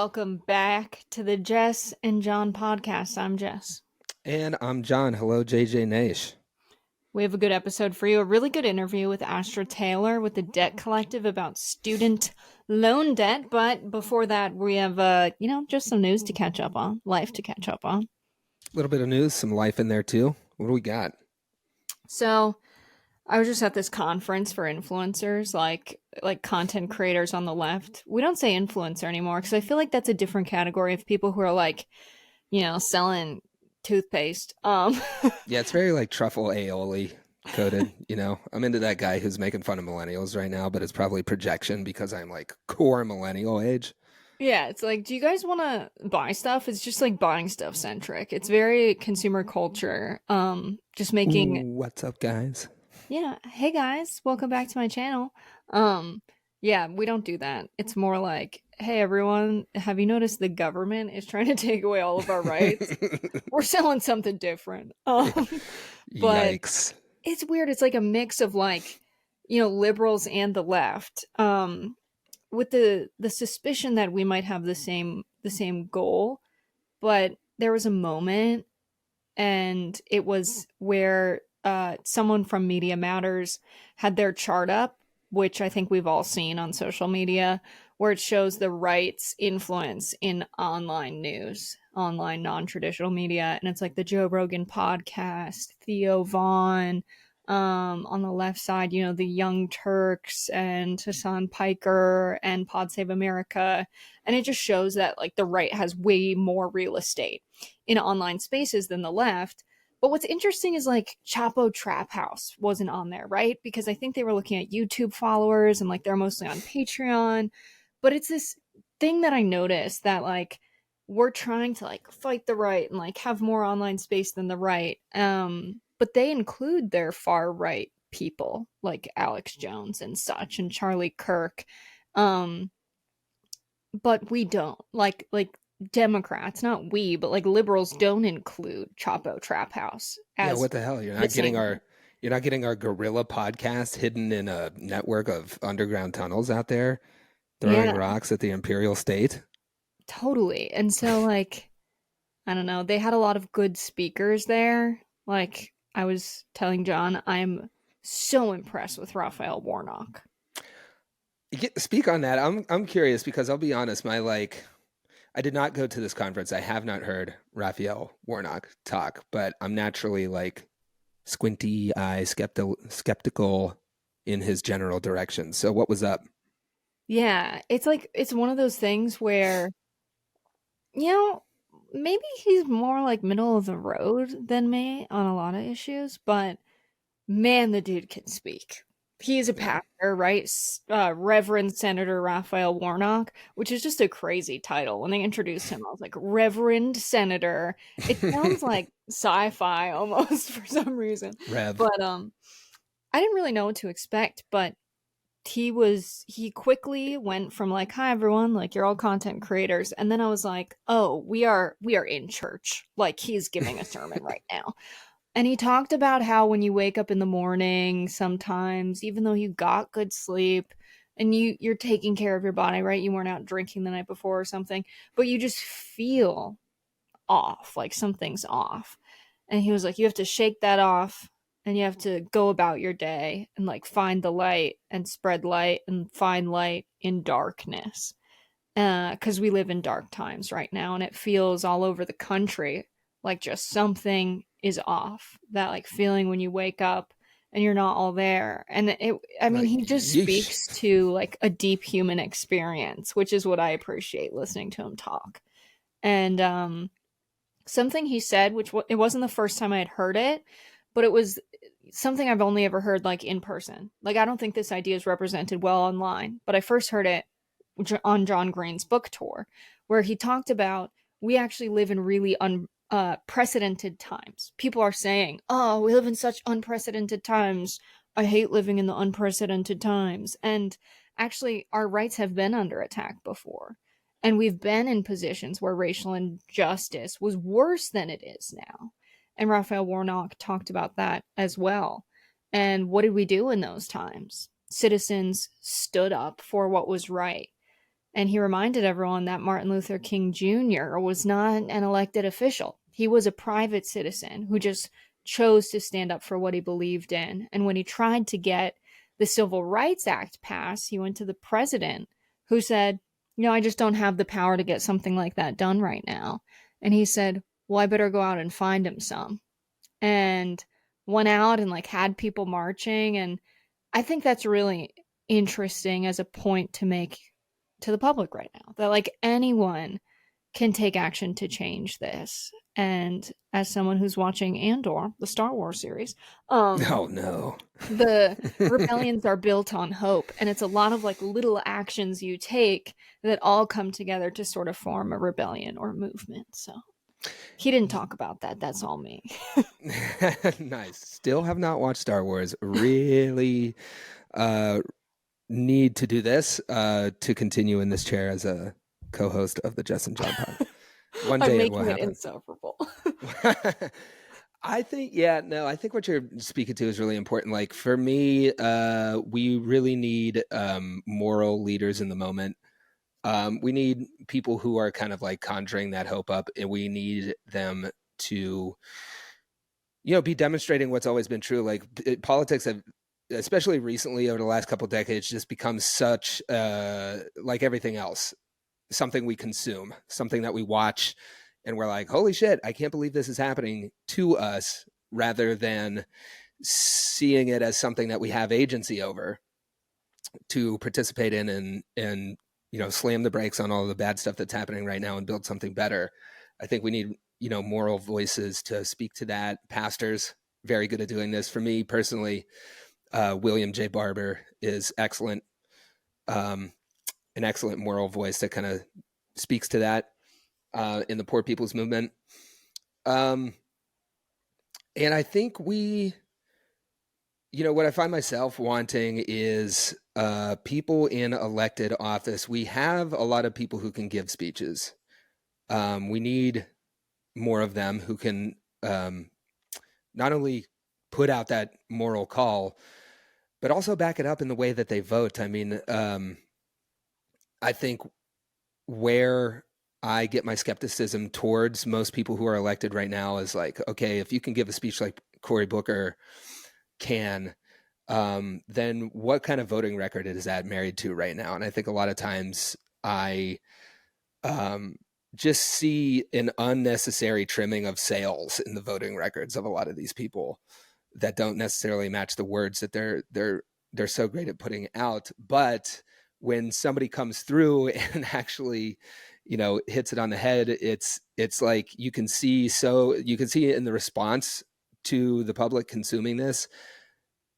Welcome back to the Jess and John podcast. I'm Jess. And I'm John. Hello, JJ Nash. We have a good episode for you. A really good interview with Astra Taylor with the Debt Collective about student loan debt. But before that, we have, just some news to catch up on, life to catch up on. A little bit of news, some life in there too. What do we got? So I was just at this conference for influencers, like content creators on the left. We don't say influencer anymore because I feel like that's a different category of people who are like, selling toothpaste. Yeah, it's very like truffle aioli coated. I'm into that guy who's making fun of millennials right now, but it's probably projection because I'm like core millennial age. Yeah, it's like, do you guys want to buy stuff? It's just like buying stuff centric. It's very consumer culture. Just making, What's up, guys? yeah, hey guys, welcome back to my channel. Yeah, we don't do that. It's more like, hey everyone, have you noticed the government is trying to take away all of our rights? We're selling something different. But Yikes. it's weird. It's like a mix of like, liberals and the left. With the suspicion that we might have the same goal, but there was a moment, and it was where someone from Media Matters had their chart up, which I think we've all seen on social media, where it shows the right's influence in online news, online non-traditional media, and it's like the Joe Rogan podcast, Theo Vaughn, on the left side, the Young Turks and Hassan Piker and Pod Save America. And it just shows that like the right has way more real estate in online spaces than the left. But what's interesting is like Chapo Trap House wasn't on there, right? Because I think they were looking at YouTube followers and like they're mostly on Patreon. But it's this thing that I noticed that like we're trying to like fight the right and like have more online space than the right. But they include their far right people like Alex Jones and such and Charlie Kirk. Um, but we don't like Democrats, not we, but like liberals don't include Chapo Trap House Yeah, as what the hell? the same. You're not getting our gorilla podcast hidden in a network of underground tunnels out there throwing Yeah, rocks at the Imperial State. totally. And so like I don't know, they had a lot of good speakers there. Like I was telling John, I'm so impressed with Raphael Warnock. Speak on that. I'm curious because I'll be honest, I did not go to this conference. I have not heard Raphael Warnock talk, but I'm naturally like squinty eye skeptical in his general direction. So what was up? Yeah, it's like it's one of those things where you know, maybe he's more like middle of the road than me on a lot of issues, but man, the dude can speak. He's a Yeah. pastor, right? Reverend Senator Raphael Warnock, which is just a crazy title. When they introduced him, I was like, Reverend Senator. It sounds like sci-fi almost for some reason. Rev. But I didn't really know what to expect, but he quickly went from like, hi everyone, like you're all content creators, and then I was like, oh, we are in church, like he's giving a sermon right now. And he talked about how when you wake up in the morning, sometimes even though you got good sleep and you're taking care of your body, right, you weren't out drinking the night before or something, but you just feel off, like something's off. And he was like, you have to shake that off and you have to go about your day and like find the light and spread light and find light in darkness. Because we live in dark times right now and it feels all over the country like just something is off. That like feeling when you wake up and you're not all there. And I mean, Like, he just yeesh. speaks to like a deep human experience, which is what I appreciate listening to him talk. And something he said, which it wasn't the first time I had heard it, but it was something I've only ever heard like in person. Like I don't think this idea is represented well online, but I first heard it on John Green's book tour, where he talked about we actually live in really unprecedented times. People are saying, "Oh, we live in such unprecedented times. I hate living in the unprecedented times." And actually, our rights have been under attack before. And we've been in positions where racial injustice was worse than it is now. And Raphael Warnock talked about that as well. And what did we do in those times? Citizens stood up for what was right. And he reminded everyone that Martin Luther King Jr. was not an elected official. He was a private citizen who just chose to stand up for what he believed in. And when he tried to get the Civil Rights Act passed, he went to the president who said, I just don't have the power to get something like that done right now. And he said, well, I better go out and find him some. And went out and like had people marching. And I think that's really interesting as a point to make to the public right now, that like anyone can take action to change this. And as someone who's watching Andor, the Star Wars series, Oh no. the rebellions are built on hope, and it's a lot of like little actions you take that all come together to sort of form a rebellion or movement. So he didn't talk about that. That's all me. Nice. Still have not watched Star Wars. Really uh need to do this to continue in this chair as a co-host of the Jess and John pod. One I'm day it will making it happen. insufferable. I think, yeah, no, I think what you're speaking to is really important. Like for me, we really need moral leaders in the moment. We need people who are kind of like conjuring that hope up, and we need them to, be demonstrating what's always been true. Like politics have, especially recently over the last couple of decades, just become such like everything else, something we consume, something that we watch, and we're like, holy shit, I can't believe this is happening to us, rather than seeing it as something that we have agency over to participate in, and slam the brakes on all the bad stuff that's happening right now and build something better. I think we need moral voices to speak to that. Pastors very good at doing this. For me personally, William J. Barber is excellent, an excellent moral voice that kind of speaks to that in the poor people's movement. Um, and I think what I find myself wanting is people in elected office. We have a lot of people who can give speeches. We need more of them who can not only put out that moral call, but also back it up in the way that they vote. I mean, I think where I get my skepticism towards most people who are elected right now is like, okay, if you can give a speech like Cory Booker can, then what kind of voting record is that married to right now? And I think a lot of times I just see an unnecessary trimming of sails in the voting records of a lot of these people that don't necessarily match the words that they're so great at putting out. But when somebody comes through and actually, hits it on the head, it's like you can see in the response to the public consuming this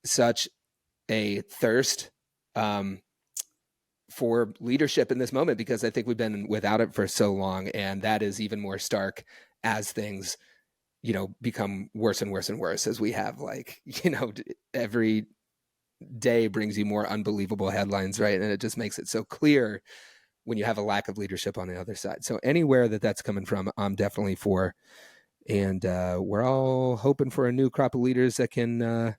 such a thirst for leadership in this moment, because I think we've been without it for so long, and that is even more stark as things become worse and worse and worse, as we have like every day brings you more unbelievable headlines, right? And it just makes it so clear when you have a lack of leadership on the other side. So anywhere that that's coming from, I'm definitely for. And we're all hoping for a new crop of leaders that can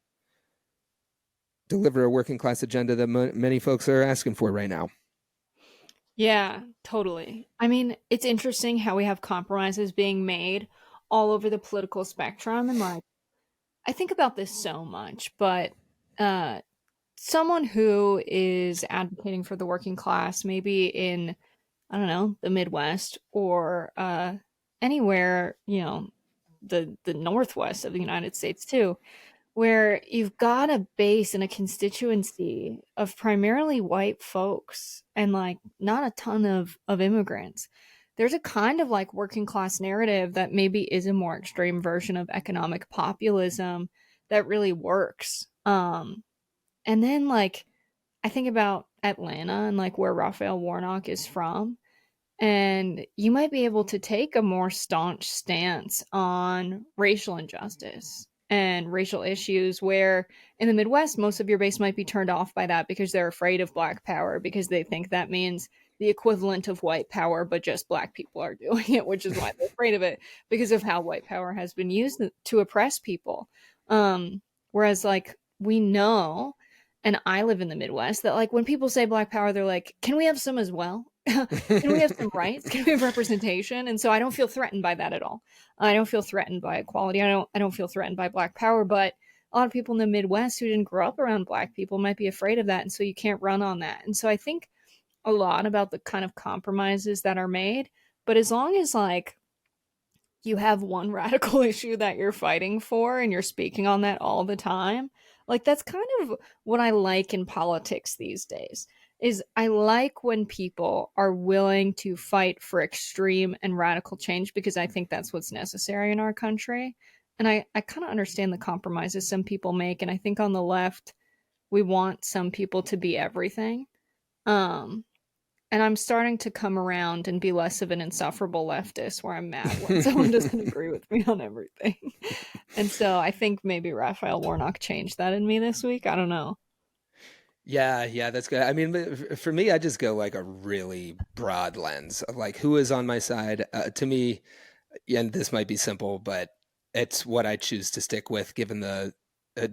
deliver a working class agenda that many folks are asking for right now. Yeah, totally. I mean, it's interesting how we have compromises being made all over the political spectrum. And like, I think about this so much, but uh, someone who is advocating for the working class, maybe in, I don't know, the Midwest or anywhere, the Northwest of the United States too, where you've got a base and a constituency of primarily white folks and like not a ton of immigrants. There's a kind of like working class narrative that maybe is a more extreme version of economic populism that really works. And then like I think about Atlanta and like where Raphael Warnock is from, and you might be able to take a more staunch stance on racial injustice and racial issues, where in the Midwest, most of your base might be turned off by that because they're afraid of Black power, because they think that means the equivalent of white power, but just Black people are doing it, which is why they're afraid of it, because of how white power has been used to oppress people. Whereas, like, we know, and I live in the Midwest, that like when people say Black power, they're like, can we have some as well? Can we have some rights? Can we have representation? And so I don't feel threatened by that at all. I don't feel threatened by equality. I don't feel threatened by black power, but a lot of people in the Midwest who didn't grow up around black people might be afraid of that, and so you can't run on that. And so I think a lot about the kind of compromises that are made, but as long as like you have one radical issue that you're fighting for and you're speaking on that all the time, like that's kind of what I like in politics these days. Is I like when people are willing to fight for extreme and radical change, because I think that's what's necessary in our country. And I kind of understand the compromises some people make, and I think on the left we want some people to be everything. um and I'm starting to come around and be less of an insufferable leftist where I'm mad when someone doesn't agree with me on everything. And so I think maybe Raphael Warnock changed that in me this week. I don't know. Yeah, yeah, that's good. I mean, for me, I just go like a really broad lens of like who is on my side. To me, and this might be simple, but it's what I choose to stick with given the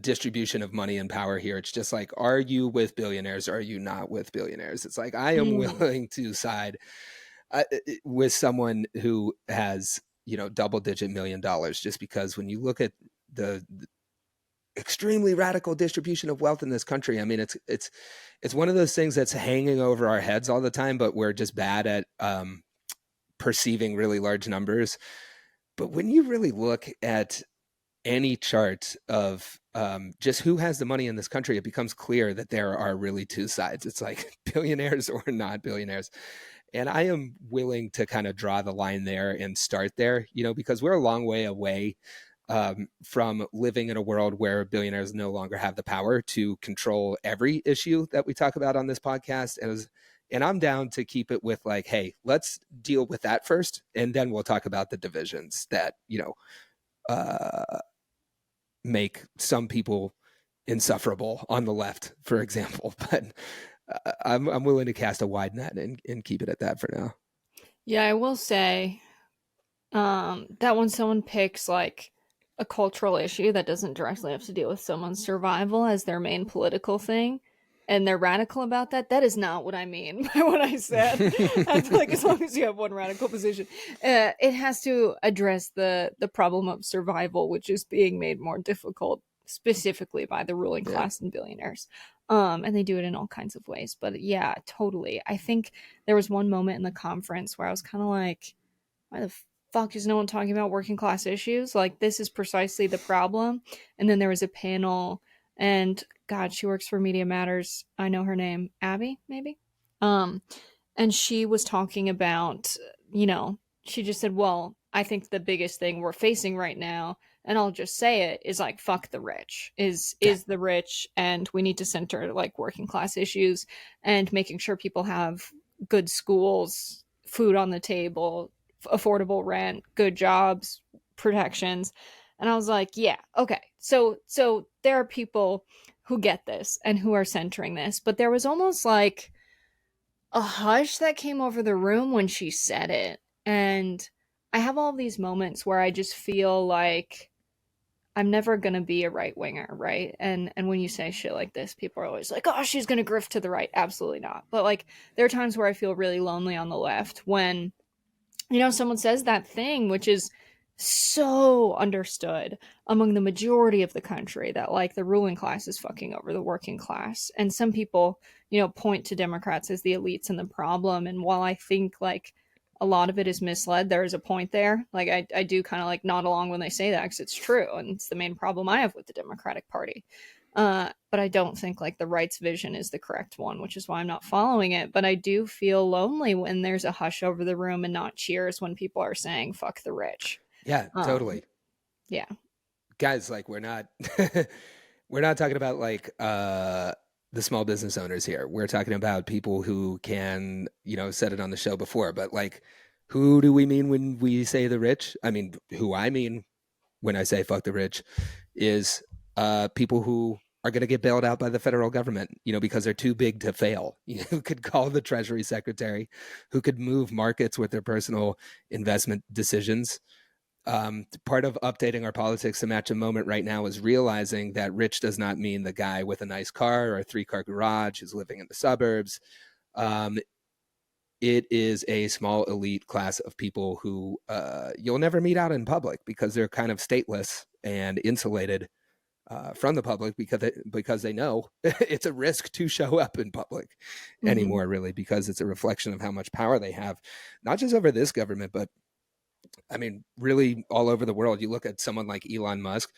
distribution of money and power here. It's just like, are you with billionaires? Or are you not with billionaires? It's like, I am Mm. willing to side with someone who has, double digit $1 million, just because when you look at the extremely radical distribution of wealth in this country, I mean, it's one of those things that's hanging over our heads all the time, but we're just bad at perceiving really large numbers. But when you really look at any chart of just who has the money in this country, it becomes clear that there are really two sides. It's like billionaires or not billionaires. And I am willing to kind of draw the line there and start there, because we're a long way away from living in a world where billionaires no longer have the power to control every issue that we talk about on this podcast. And I'm down to keep it with like, hey, let's deal with that first, and then we'll talk about the divisions that, uh, make some people insufferable on the left, for example. But I'm willing to cast a wide net and keep it at that for now. Yeah, I will say that when someone picks like a cultural issue that doesn't directly have to deal with someone's survival as their main political thing, and they're radical about that, that is not what I mean by what I said. I feel like as long as you have one radical position, it has to address the problem of survival, which is being made more difficult specifically by the ruling Yeah. class and billionaires. And they do it in all kinds of ways. But yeah, totally. I think there was one moment in the conference where I was kind of like, why the fuck is no one talking about working class issues? Like, this is precisely the problem. And then there was a panel, and God, she works for Media Matters. I know her name, Abby, maybe. Um, and she was talking about, she just said, well, I think the biggest thing we're facing right now, and I'll just say it, is like fuck the rich, Yeah. is the rich, and we need to center like working class issues and making sure people have good schools, food on the table, affordable rent, good jobs, protections. And I was like, yeah, okay. So there are people who get this and who are centering this, but there was almost like a hush that came over the room when she said it. And I have all these moments where I just feel like I'm never gonna be a right winger, right? And when you say shit like this, people are always like, "Oh, she's gonna grift to the right." Absolutely not. But like, there are times where I feel really lonely on the left when someone says that thing, which is so understood among the majority of the country, that like the ruling class is fucking over the working class. And some people, point to Democrats as the elites and the problem. And while I think like a lot of it is misled, there is a point there. Like I do kind of like nod along when they say that, because it's true. And it's the main problem I have with the Democratic Party. But I don't think like the right's vision is the correct one, which is why I'm not following it. But I do feel lonely when there's a hush over the room and not cheers when people are saying "fuck the rich." Yeah, Um, totally. yeah, Guys, like we're not we're not talking about like the small business owners here. We're talking about people who can, said it on the show before, but like who do we mean when we say the rich? I mean, who I mean when I say fuck the rich is people who are going to get bailed out by the federal government, because they're too big to fail. Who could call the Treasury Secretary, who could move markets with their personal investment decisions. Part of updating our politics to match a moment right now is realizing that rich does not mean the guy with a nice car or a 3-car garage who's living in the suburbs. Um, it is a small elite class of people who you'll never meet out in public because they're kind of stateless and insulated from the public because they know it's a risk to show up in public Hmm. anymore, really, because it's a reflection of how much power they have, not just over this government, but I mean, really all over the world. You look at someone like Elon Musk,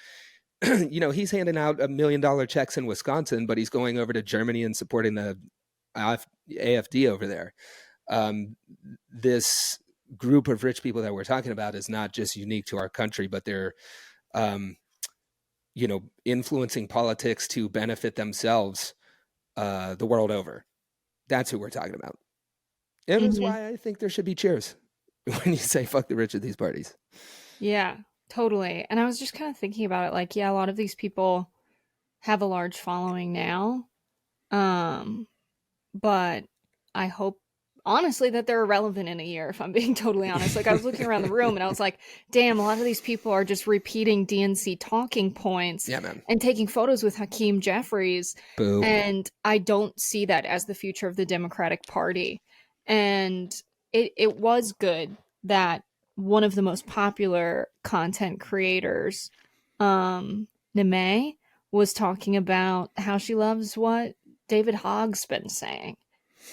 he's handing out $1 million checks in Wisconsin, but he's going over to Germany and supporting the AFD over there. This group of rich people that we're talking about is not just unique to our country, but they're, um, influencing politics to benefit themselves the world over. That's who we're talking about. And that's Hmm. why I think there should be cheers when you say fuck the rich at these parties. Yeah, totally. And I was just kind of thinking about it like, yeah, a lot of these people have a large following now. Um, but I hope honestly that they're irrelevant in a year, if I'm being totally honest. Like I was looking around the room and I was like, damn, a lot of these people are just repeating DNC talking points Yeah, man. and taking photos with Hakeem Jeffries. Boo. And I don't see that as the future of the Democratic Party. And it was good that one of the most popular content creators, Neme, was talking about how she loves what David Hogg's been saying.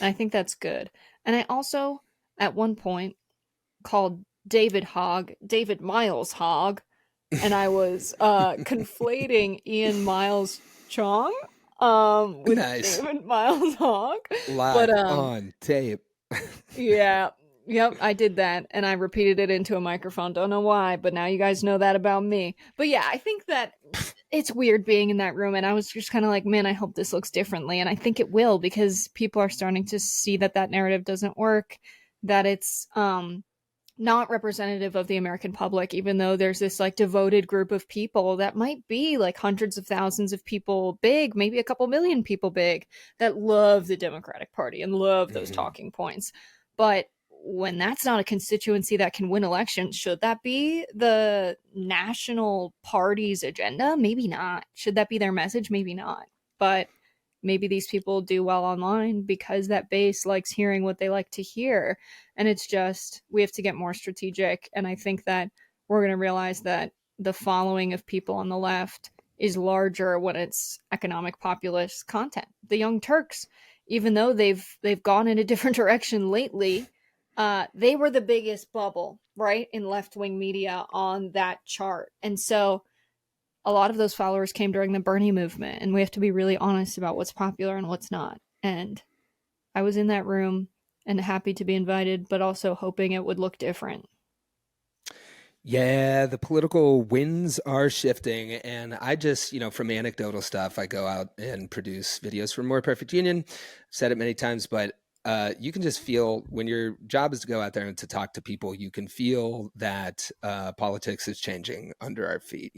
And I think that's good. And I also, at one point, called David Hogg David Miles Hogg, and I was conflating Ian Miles Chong with Nice. David Miles Hogg. But Live on tape. yeah, yep, I did that, and I repeated it into a microphone. Don't know why, but now you guys know that about me. But yeah, I think that it's weird being in that room, and I was just kind of like, man, I hope this looks differently, and I think it will because people are starting to see that that narrative doesn't work, that it's not representative of the American public, even though there's this like devoted group of people that might be like hundreds of thousands of people big, maybe a couple million people big, that love the Democratic Party and love those Mm-hmm. talking points. But when that's not a constituency that can win elections, should that be the national party's agenda? Maybe not. Should that be their message? Maybe not. But maybe these people do well online because that base likes hearing what they like to hear. And it's just, we have to get more strategic. And I think that we're going to realize that the following of people on the left is larger when it's economic populist content. The Young Turks, even though they've gone in a different direction lately, they were the biggest bubble, right, in left wing media on that chart. And so a lot of those followers came during the Bernie movement, and we have to be really honest about what's popular and what's not. And I was in that room and happy to be invited, but also hoping it would look different. Yeah, the political winds are shifting. And I just, from anecdotal stuff, I go out and produce videos for More Perfect Union. I've said it many times, but you can just feel when your job is to go out there and to talk to people, you can feel that politics is changing under our feet.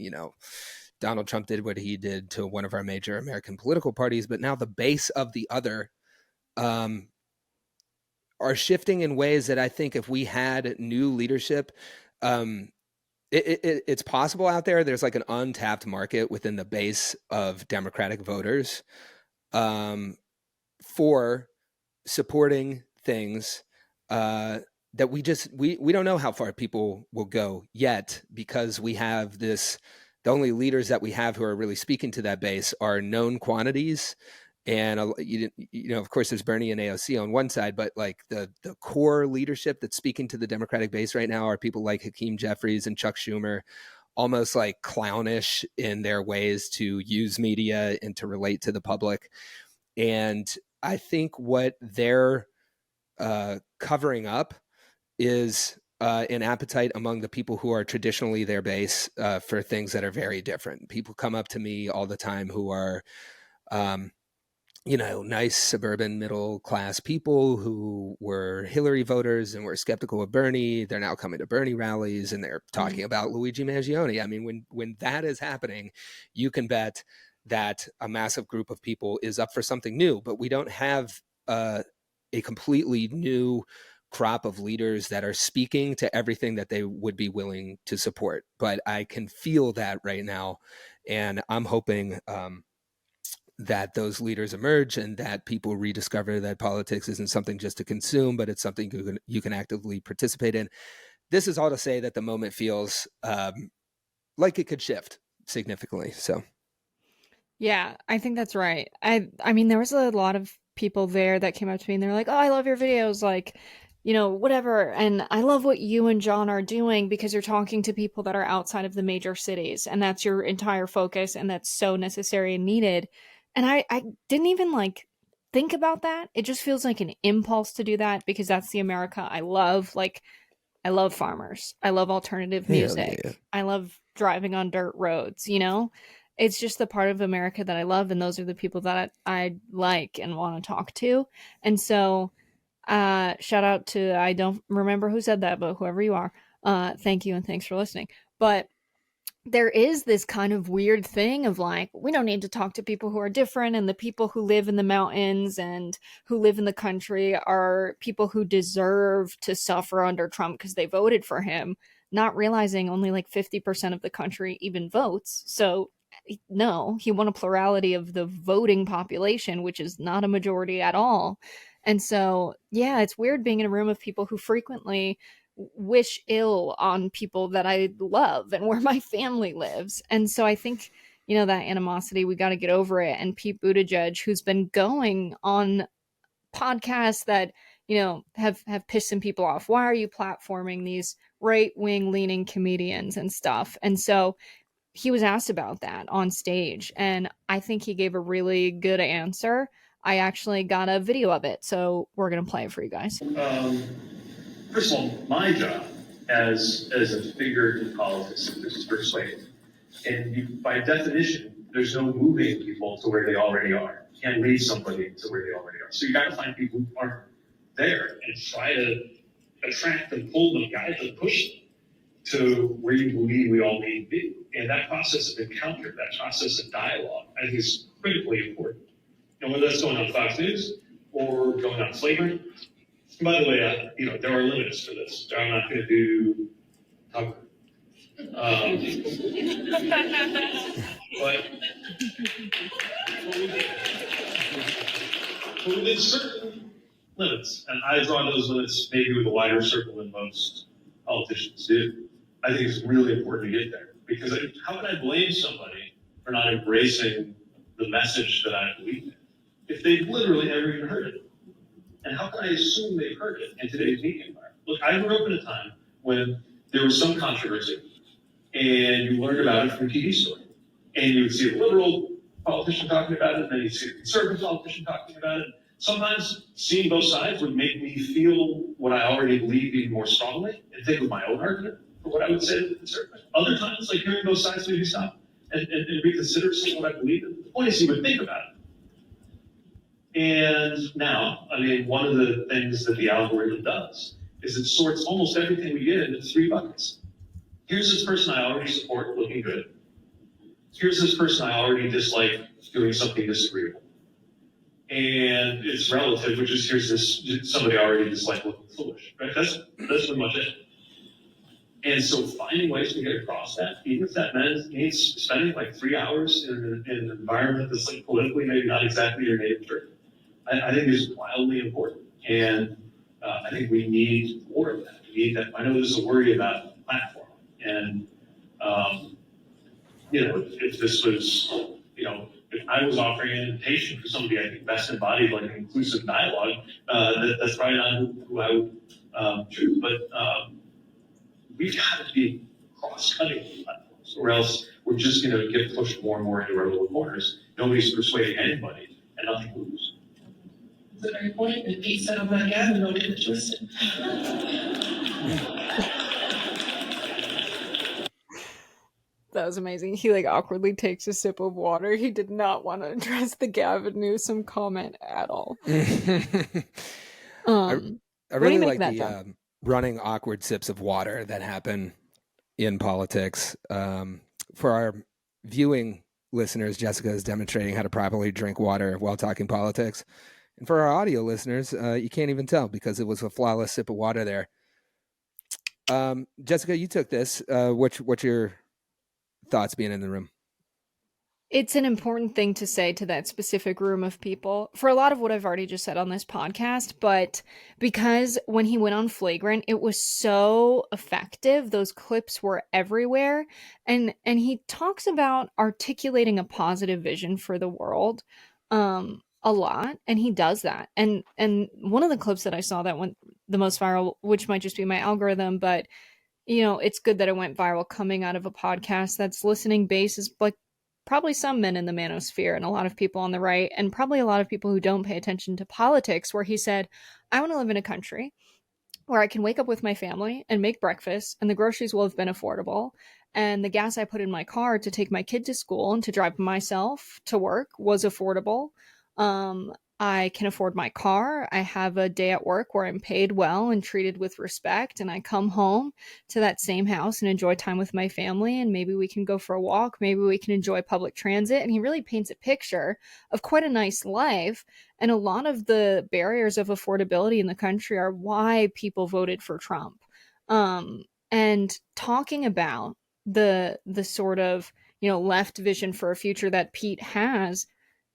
Donald Trump did what he did to one of our major American political parties, but now the base of the other um, are shifting in ways that I think if we had new leadership, um, it's possible out there. There's like an untapped market within the base of Democratic voters um, for supporting things that we don't know how far people will go yet because we have this. The only leaders that we have who are really speaking to that base are known quantities. And of course, there's Bernie and AOC on one side, but like the core leadership that's speaking to the Democratic base right now are people like Hakeem Jeffries and Chuck Schumer, almost like clownish in their ways to use media and to relate to the public. And I think what they're covering up is an appetite among the people who are traditionally their base for things that are very different. People come up to me all the time who are um, nice suburban middle class people who were Hillary voters and were skeptical of Bernie. They're now coming to Bernie rallies and they're talking Mm. about Luigi Mangione. I mean, when that is happening, you can bet that a massive group of people is up for something new. But we don't have a completely new crop of leaders that are speaking to everything that they would be willing to support. But I can feel that right now, and I'm hoping that those leaders emerge and that people rediscover that politics isn't something just to consume, but it's something you can actively participate in. This is all to say that the moment feels like it could shift significantly. So Yeah, I think that's right. I mean, there was a lot of people there that came up to me and they're like, "Oh, I love your videos, like, whatever. And I love what you and John are doing because you're talking to people that are outside of the major cities, and that's your entire focus, and that's so necessary and needed." And I didn't even like think about that. It just feels like an impulse to do that because that's the America I love. Like, I love farmers. I love alternative hell music. yeah. I love driving on dirt roads. It's just the part of America that I love, and those are the people that I like and want to talk to. And so, shout out to, I don't remember who said that, but whoever you are, thank you and thanks for listening. But there is this kind of weird thing of like, we don't need to talk to people who are different, and the people who live in the mountains and who live in the country are people who deserve to suffer under Trump because they voted for him, not realizing only like 50% of the country even votes. So no, he won a plurality of the voting population, which is not a majority at all. And so, yeah, it's weird being in a room of people who frequently wish ill on people that I love and where my family lives. And so I think, that animosity, we got to get over it. And Pete Buttigieg, who's been going on podcasts that, have pissed some people off. Why are you platforming these right wing leaning comedians and stuff? And so he was asked about that on stage. And I think he gave a really good answer. I actually got a video of it. So we're going to play it for you guys. First of all, my job as a figure in politics is to persuade. And by definition, there's no moving people to where they already are. You can't lead somebody to where they already are. So you got to find people who aren't there and try to attract and pull them, guide them, push them to where you believe we all need to be. And that process of encounter, that process of dialogue, I think is critically important. And whether that's going on Fox News or going on Flagrant. And by the way, there are limits to this. I'm not going to do Tucker. But within certain limits, and I draw those limits maybe with a wider circle than most politicians do, I think it's really important to get there. Because how can I blame somebody for not embracing the message that I believe in if they've literally never even heard it? And how can I assume they've heard it in today's media environment? Look, I grew up in a time when there was some controversy, and you learned about it from a TV story. And you would see a liberal politician talking about it, and then you'd see a conservative politician talking about it. Sometimes seeing both sides would make me feel what I already believe even more strongly and think of my own argument for what I would say to the conservative. Other times, like hearing both sides, made me stop and reconsider some of what I believe in. The point is, you would think about it. And now, one of the things that the algorithm does is it sorts almost everything we get into 3 buckets. Here's this person I already support looking good. Here's this person I already dislike doing something disagreeable. And it's relative, which is here's this somebody I already dislike looking foolish. Right? That's pretty much it. And so finding ways to get across that, even if that means spending like 3 hours in an environment that's like politically maybe not exactly your native turf, I think is wildly important. And I think we need more of that. We need that. I know there's a worry about platform. And, if this was, if I was offering an invitation for somebody I think best embodied like an inclusive dialogue, that's probably not who I would choose. But we've got to be cross-cutting platforms, or else we're just going to get pushed more and more into our little corners. Nobody's persuading anybody, and nothing moves. That's a very point. And Pete said, "I'm not Gavin, don't get it twisted." That was amazing. He like awkwardly takes a sip of water. He did not want to address the Gavin Newsom comment at all. I What do you really make like of that, the John? running awkward sips of water that happen in politics. For our viewing listeners, Jessica is demonstrating how to properly drink water while talking politics. And for our audio listeners, you can't even tell because it was a flawless sip of water there. Jessica, you took this. What's your thoughts being in the room? It's an important thing to say to that specific room of people for a lot of what I've already just said on this podcast, but because when he went on Flagrant, it was so effective. Those clips were everywhere. And he talks about articulating a positive vision for the world a lot, and he does that. And one of the clips that I saw that went the most viral, which might just be my algorithm, but it's good that it went viral coming out of a podcast that's listening base is like probably some men in the manosphere and a lot of people on the right, and probably a lot of people who don't pay attention to politics, where he said, I want to live in a country where I can wake up with my family and make breakfast, and the groceries will have been affordable. And the gas I put in my car to take my kid to school and to drive myself to work was affordable. I can afford my car. I have a day at work where I'm paid well and treated with respect. And I come home to that same house and enjoy time with my family. And maybe we can go for a walk. Maybe we can enjoy public transit. And he really paints a picture of quite a nice life. And a lot of the barriers of affordability in the country are why people voted for Trump. And talking about the sort of left vision for a future that Pete has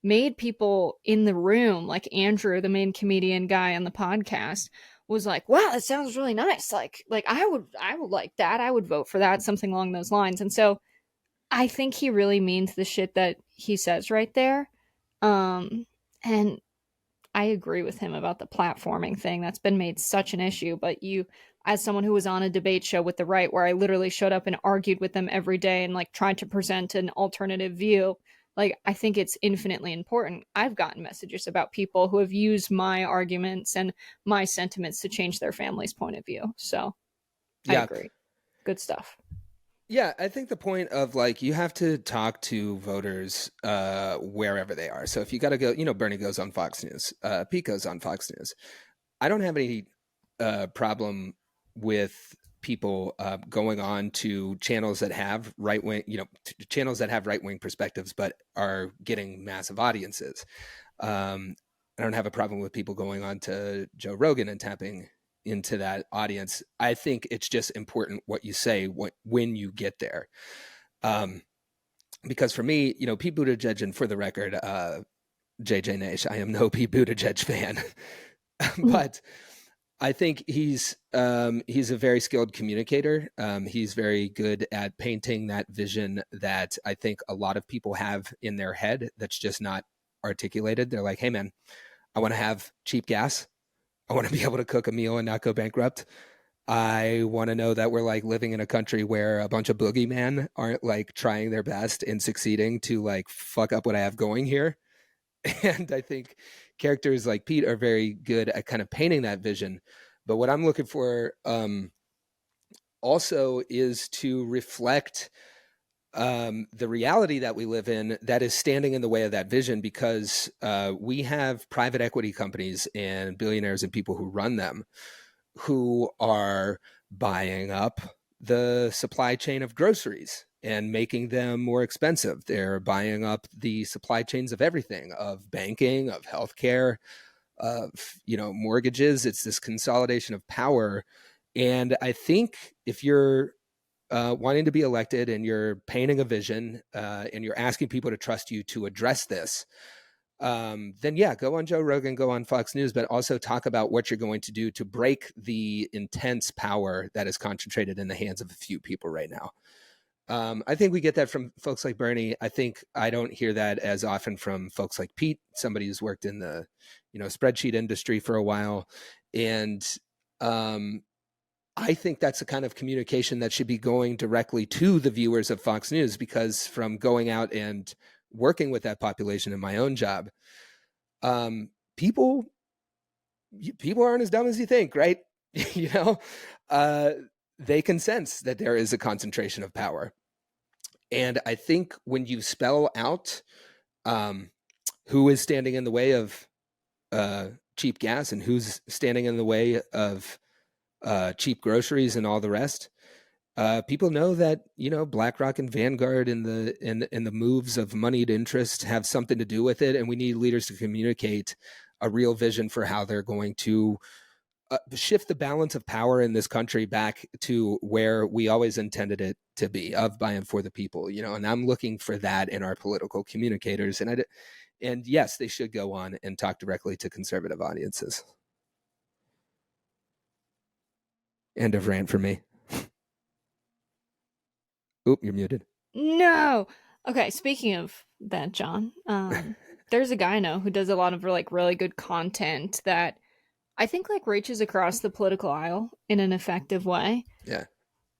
made people in the room, like Andrew, the main comedian guy on the podcast, was like, wow, that sounds really nice. Like I would like that. I would vote for that, something along those lines. And so I think he really means the shit that he says right there. And I agree with him about the platforming thing. That's been made such an issue. But as someone who was on a debate show with the right, where I literally showed up and argued with them every day and like tried to present an alternative view, like I think it's infinitely important. I've gotten messages about people who have used my arguments and my sentiments to change their family's point of view. So I Yeah. agree. Good stuff. Yeah, I think the point of like you have to talk to voters wherever they are. So if you got to go, Bernie goes on Fox News, Pete goes on Fox News. I don't have any problem with people going on to channels that have right wing, channels that have right wing perspectives, but are getting massive audiences. I don't have a problem with people going on to Joe Rogan and tapping into that audience. I think it's just important what you say when you get there. Because for me, Pete Buttigieg, and for the record, JJ Nash, I am no Pete Buttigieg fan, but I think he's a very skilled communicator. He's very good at painting that vision that I think a lot of people have in their head that's just not articulated. They're like, hey man, I want to have cheap gas. I want to be able to cook a meal and not go bankrupt. I want to know that we're like living in a country where a bunch of boogeymen aren't like trying their best and succeeding to like fuck up what I have going here. And I think characters like Pete are very good at kind of painting that vision. But what I'm looking for also is to reflect the reality that we live in that is standing in the way of that vision, because we have private equity companies and billionaires and people who run them who are buying up the supply chain of groceries and making them more expensive. They're buying up the supply chains of everything, of banking, of healthcare, of mortgages. It's this consolidation of power. And I think if you're wanting to be elected and you're painting a vision and you're asking people to trust you to address this, then yeah, go on Joe Rogan, go on Fox News, but also talk about what you're going to do to break the intense power that is concentrated in the hands of a few people right now. I think we get that from folks like Bernie. I think I don't hear that as often from folks like Pete, somebody who's worked in the, spreadsheet industry for a while. And I think that's the kind of communication that should be going directly to the viewers of Fox News, because from going out and working with that population in my own job, people aren't as dumb as you think, right? They can sense that there is a concentration of power. And I think when you spell out who is standing in the way of cheap gas and who's standing in the way of cheap groceries and all the rest, people know that BlackRock and Vanguard and the moves of moneyed interest have something to do with it, and we need leaders to communicate a real vision for how they're going to shift the balance of power in this country back to where we always intended it to be, of, by, and for the people, and I'm looking for that in our political communicators. And yes, they should go on and talk directly to conservative audiences. End of rant for me. Oop, you're muted. No. Okay, speaking of that, John, there's a guy I know who does a lot of really good content that I think reaches across the political aisle in an effective way. Yeah.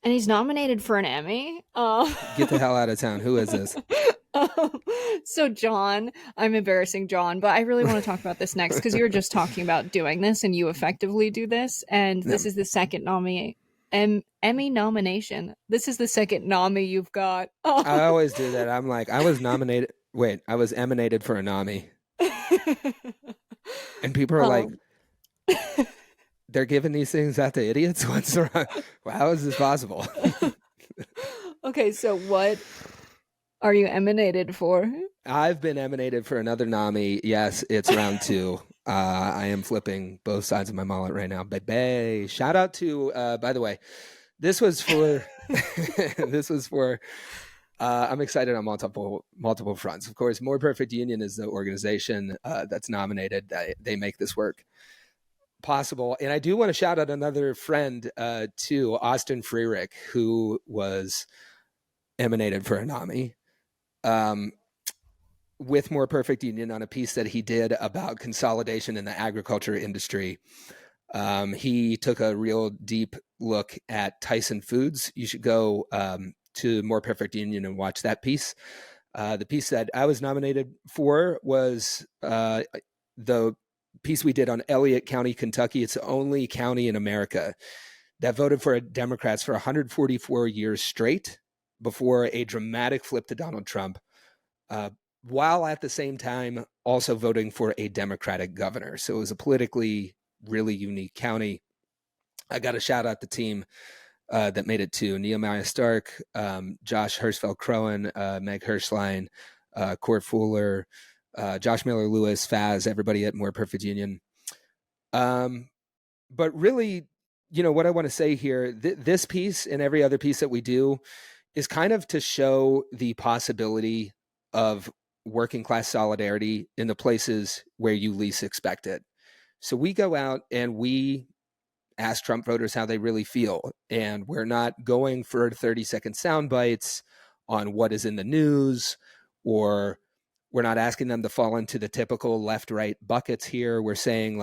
And he's nominated for an Emmy. Get the hell out of town. Who is this? So John, I'm embarrassing John, but I really want to talk about this next because you were just talking about doing this and you effectively do this. And this is the second Emmy nomination. This is the second Nami you've got. I always do that. I'm like, I was emanated for a Nami. And people are like, they're giving these things out to idiots? What's wrong? Well, how is this possible? Okay, so what are you emanated for? I've been emanated for another Nami. Yes, it's round 2. I am flipping both sides of my mullet right now. Baby. Shout out to, by the way, this was for, I'm excited on multiple fronts. Of course, More Perfect Union is the organization that's nominated. They make this work possible. And I do want to shout out another friend too, Austin Freerick, who was emanated for a Nami with More Perfect Union on a piece that he did about consolidation in the agriculture industry. He took a real deep look at Tyson Foods. You should go to More Perfect Union and watch that piece. The piece that I was nominated for was the piece we did on Elliott County, Kentucky. It's the only county in America that voted for Democrats for 144 years straight before a dramatic flip to Donald Trump, while at the same time also voting for a Democratic governor. So it was a politically really unique county. I got to shout out the team that made it to Nehemiah Stark, Josh Hirschfeld-Crowan, Meg Hirschlein, Court Fuller, Josh Miller-Lewis, Faz, everybody at More Perfect Union. But really, what I want to say here, this piece and every other piece that we do is kind of to show the possibility of working class solidarity in the places where you least expect it. So we go out and we ask Trump voters how they really feel. And we're not going for 30-second sound bites on what is in the news, or we're not asking them to fall into the typical left-right buckets here. We're saying,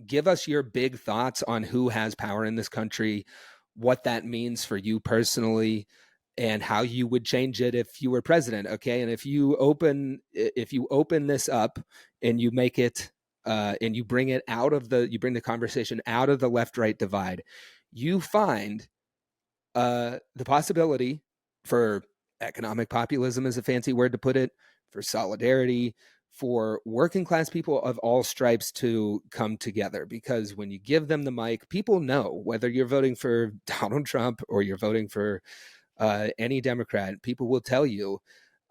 give us your big thoughts on who has power in this country, what that means for you personally, and how you would change it if you were president. Okay. And if you open this up and you make it, and you bring the conversation out of the left-right divide, you find the possibility for economic populism, is a fancy word to put it, for solidarity, for working class people of all stripes to come together. Because when you give them the mic, people know whether you're voting for Donald Trump or you're voting for any Democrat, people will tell you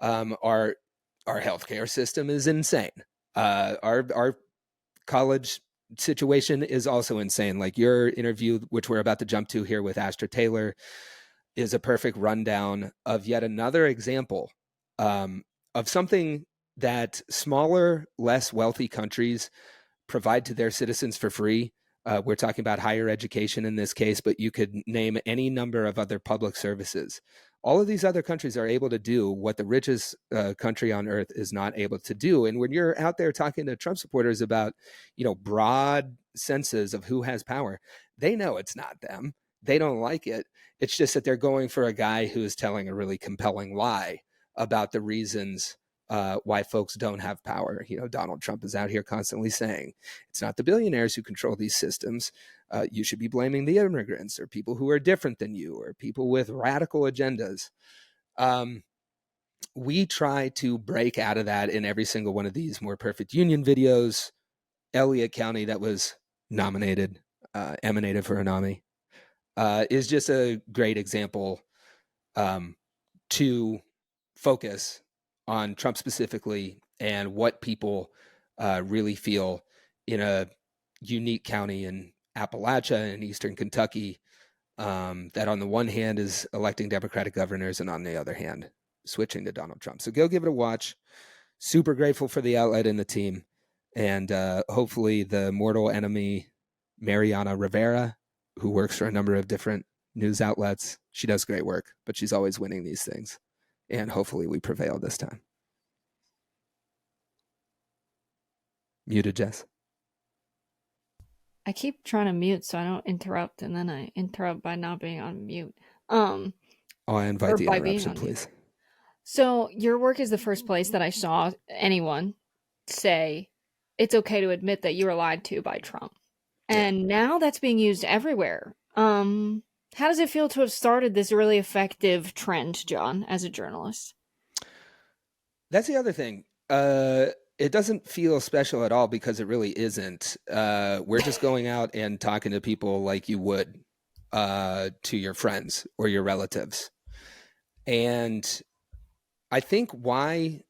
our healthcare system is insane. Our college situation is also insane. Like your interview, which we're about to jump to here with Astra Taylor, is a perfect rundown of yet another example of something that smaller, less wealthy countries provide to their citizens for free. We're talking about higher education in this case, but you could name any number of other public services. All of these other countries are able to do what the richest country on earth is not able to do. And when you're out there talking to Trump supporters about, broad senses of who has power, they know it's not them. They don't like it. It's just that they're going for a guy who is telling a really compelling lie about the reasons why folks don't have power. Donald Trump is out here constantly saying it's not the billionaires who control these systems. You should be blaming the immigrants or people who are different than you or people with radical agendas. We try to break out of that in every single one of these More Perfect Union videos. Elliott County, that was emanated for a Nami, is just a great example to focus on Trump specifically and what people really feel in a unique county in Appalachia in eastern Kentucky that on the one hand is electing Democratic governors and on the other hand switching to Donald Trump. So go give it a watch. Super grateful for the outlet and the team. And hopefully the mortal enemy, Mariana Rivera, who works for a number of different news outlets, she does great work, but she's always winning these things. And hopefully we prevail this time. Muted, Jess. I keep trying to mute so I don't interrupt, and then I interrupt by not being on mute. Oh, I invite Or the by being interruption, on mute. please. So your work is the first place that I saw anyone say it's okay to admit that you were lied to by Trump. And now that's being used everywhere. How does it feel to have started this really effective trend, John, as a journalist? That's the other thing. It doesn't feel special at all because it really isn't. We're just going out and talking to people like you would to your friends or your relatives. And I think why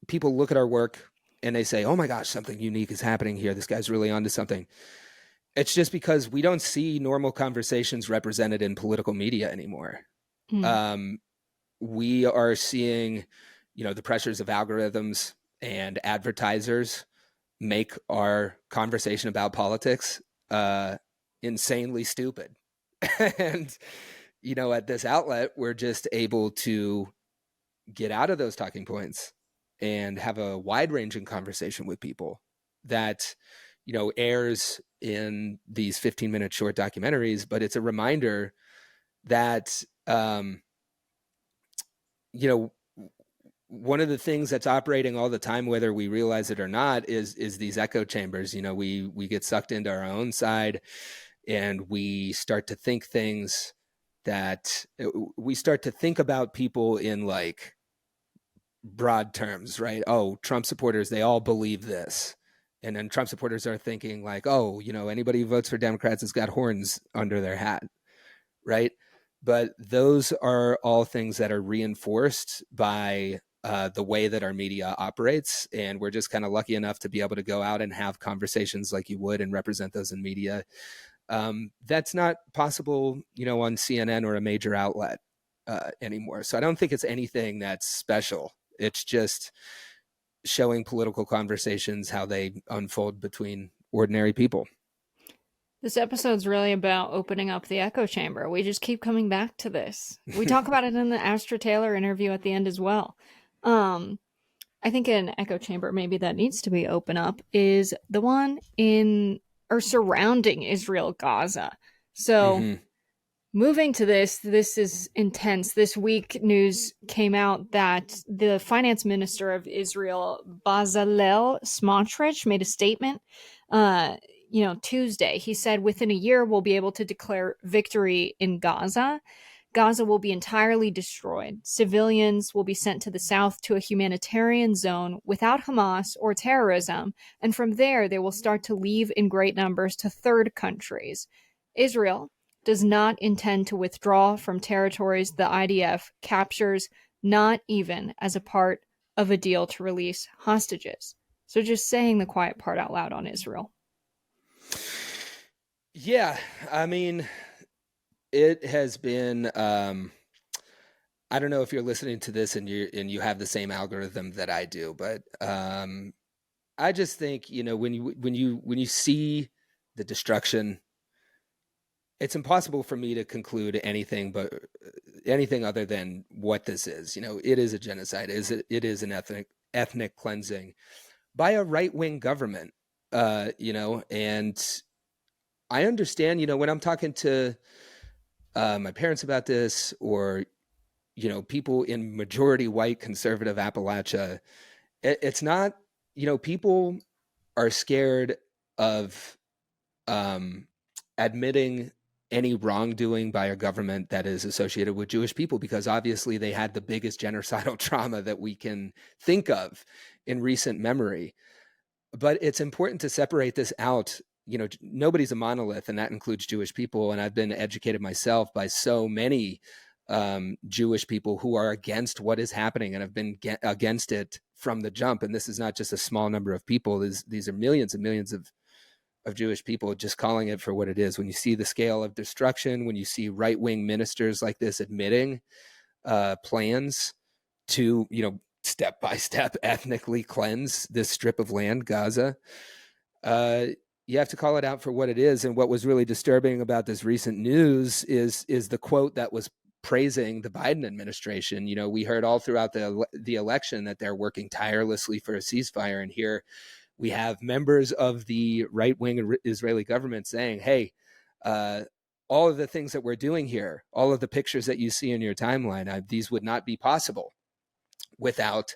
people look at our work and they say, oh my gosh, something unique is happening here. This guy's really onto something. It's just because we don't see normal conversations represented in political media anymore. We are seeing, the pressures of algorithms and advertisers make our conversation about politics insanely stupid. And, at this outlet, we're just able to get out of those talking points and have a wide-ranging conversation with people that, airs in these 15-minute short documentaries, but it's a reminder that, one of the things that's operating all the time, whether we realize it or not, is these echo chambers. We get sucked into our own side and we start to think things that we start to think about people in like broad terms, right? Oh, Trump supporters, they all believe this. And then Trump supporters are thinking like, oh, anybody who votes for Democrats has got horns under their hat, right? But those are all things that are reinforced by the way that our media operates. And we're just kind of lucky enough to be able to go out and have conversations like you would and represent those in media. That's not possible, on CNN or a major outlet anymore. So I don't think it's anything that's special. It's just showing political conversations, how they unfold between ordinary people. This episode's really about opening up the echo chamber. We just keep coming back to this. We talk about it in the Astra Taylor interview at the end as well. I think an echo chamber maybe that needs to be open up is the one in or surrounding Israel, Gaza. So moving to this is intense. This week news came out that the finance minister of Israel, Bezalel Smotrich, made a statement Tuesday. He said within a year we'll be able to declare victory in Gaza. Gaza will be entirely destroyed. Civilians will be sent to the south to a humanitarian zone without Hamas or terrorism, and from there they will start to leave in great numbers to third countries. Israel does not intend to withdraw from territories the IDF captures, not even as a part of a deal to release hostages. So just saying the quiet part out loud on Israel. Yeah, I mean, it has been. I don't know if you're listening to this and you have the same algorithm that I do, but I just think when you see the destruction, it's impossible for me to conclude anything other than what this is. It is a genocide. It is an ethnic cleansing by a right-wing government. And I understand. When I'm talking to my parents about this, or people in majority white conservative Appalachia, it's not. People are scared of admitting any wrongdoing by a government that is associated with Jewish people, because obviously they had the biggest genocidal trauma that we can think of in recent memory. But it's important to separate this out. Nobody's a monolith, and that includes Jewish people. And I've been educated myself by so many Jewish people who are against what is happening and have been against it from the jump. And this is not just a small number of people. These are millions and millions of of Jewish people, just calling it for what it is. When you see the scale of destruction, when you see right-wing ministers like this admitting plans to, step by step ethnically cleanse this strip of land, Gaza, you have to call it out for what it is. And what was really disturbing about this recent news is the quote that was praising the Biden administration. We heard all throughout the election that they're working tirelessly for a ceasefire, and here we have members of the right-wing Israeli government saying, hey, all of the things that we're doing here, all of the pictures that you see in your timeline, these would not be possible without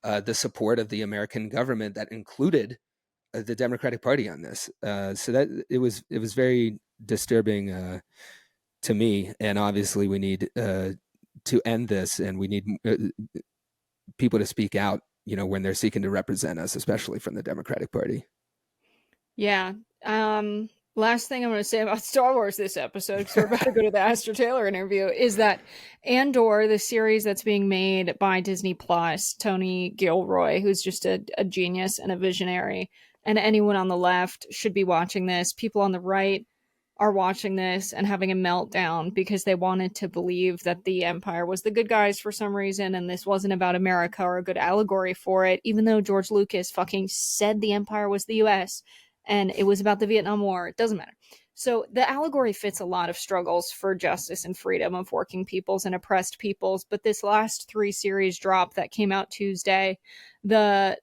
the support of the American government that included the Democratic Party on this. So that it was very disturbing to me. And obviously we need to end this, and we need people to speak out, when they're seeking to represent us, especially from the Democratic Party. Yeah. Last thing I'm going to say about Star Wars this episode, because we're about to go to the Astra Taylor interview, is that Andor, the series that's being made by Disney Plus, Tony Gilroy, who's just a genius and a visionary, and anyone on the left should be watching this. People on the right are watching this and having a meltdown because they wanted to believe that the Empire was the good guys for some reason, and this wasn't about America or a good allegory for it, even though George Lucas fucking said the Empire was the US and it was about the Vietnam War. It doesn't matter. So the allegory fits a lot of struggles for justice and freedom of working peoples and oppressed peoples. But this last 3 series drop that came out Tuesday, the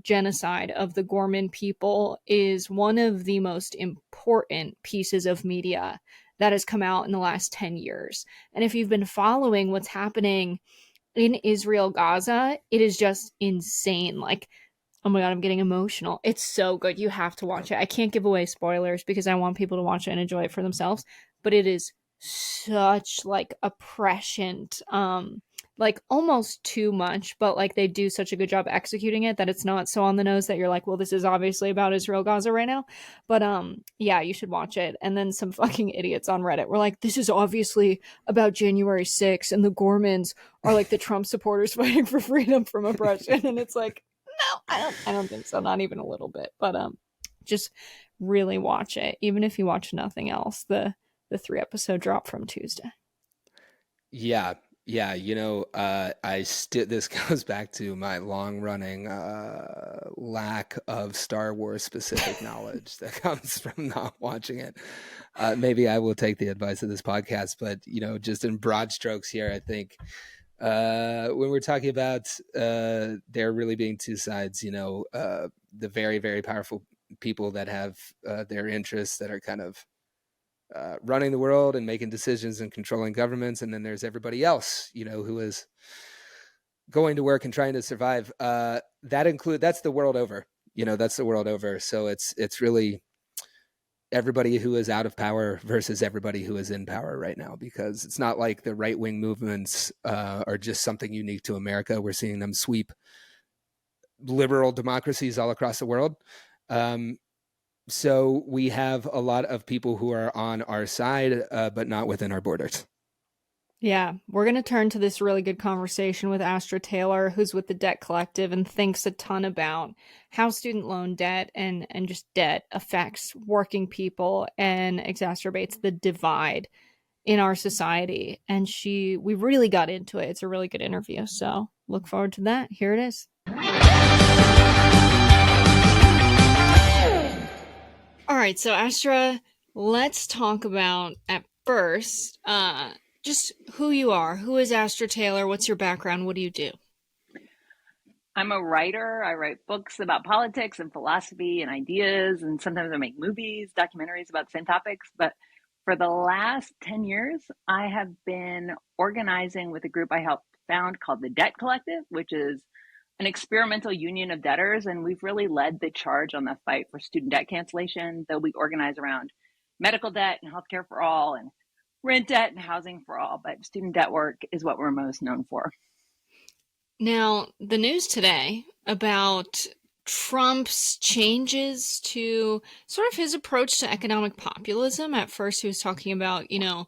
genocide of the Gorman people, is one of the most important pieces of media that has come out in the last 10 years. And if you've been following what's happening in Israel, Gaza, it is just insane. Like, oh my God, I'm getting emotional. It's so good. You have to watch it. I can't give away spoilers because I want people to watch it and enjoy it for themselves, but it is such like a prescient, like almost too much, but like they do such a good job executing it that it's not so on the nose that you're like, well, this is obviously about Israel Gaza right now. But yeah, you should watch it. And then some fucking idiots on Reddit were like, this is obviously about January 6th and the Gormans are like the Trump supporters fighting for freedom from oppression. And it's like, no, I don't think so. Not even a little bit. But just really watch it, even if you watch nothing else. The 3-episode drop from Tuesday. Yeah. This goes back to my long-running lack of Star Wars specific knowledge that comes from not watching it. Maybe I will take the advice of this podcast, but just in broad strokes here, I think when we're talking about there really being two sides, the very, very powerful people that have their interests that are kind of running the world and making decisions and controlling governments. And then there's everybody else, who is going to work and trying to survive. That's the world over, that's the world over. So it's really everybody who is out of power versus everybody who is in power right now, because it's not like the right-wing movements are just something unique to America. We're seeing them sweep liberal democracies all across the world. So we have a lot of people who are on our side, but not within our borders. Yeah, we're going to turn to this really good conversation with Astra Taylor, who's with the Debt Collective and thinks a ton about how student loan debt and just debt affects working people and exacerbates the divide in our society. And we really got into it. It's a really good interview. So look forward to that. Here it is. All right, so Astra, let's talk about at first just who you are. Who is Astra Taylor? What's your background? What do you do? I'm a writer. I write books about politics and philosophy and ideas, and sometimes I make movies, documentaries about the same topics. But for the last 10 years, I have been organizing with a group I helped found called the Debt Collective, which is an experimental union of debtors. And we've really led the charge on the fight for student debt cancellation, though we organize around medical debt and healthcare for all and rent debt and housing for all. But student debt work is what we're most known for. Now, the news today about Trump's changes to sort of his approach to economic populism. At first, he was talking about, and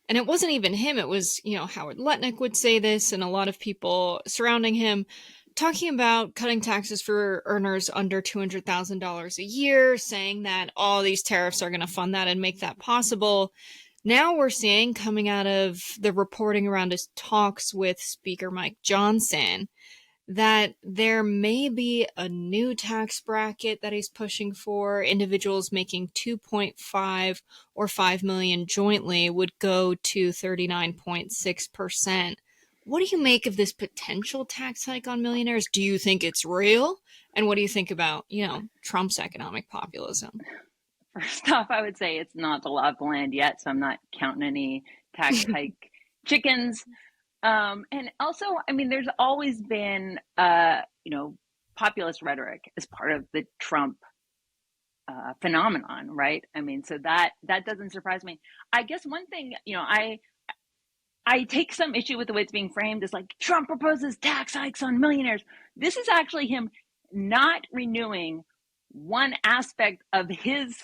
it wasn't even him. It was, Howard Lutnick would say this and a lot of people surrounding him, talking about cutting taxes for earners under $200,000 a year, saying that all these tariffs are going to fund that and make that possible. Now we're seeing, coming out of the reporting around his talks with Speaker Mike Johnson, that there may be a new tax bracket that he's pushing for. Individuals making 2.5 or 5 million jointly would go to 39.6%. What do you make of this potential tax hike on millionaires? Do you think it's real? And what do you think about, Trump's economic populism? First off, I would say it's not the law of the land yet, so I'm not counting any tax hike chickens. And also, I mean, there's always been, populist rhetoric as part of the Trump phenomenon, right? I mean, so that doesn't surprise me. I guess one thing, I take some issue with the way it's being framed as like Trump proposes tax hikes on millionaires. This is actually him not renewing one aspect of his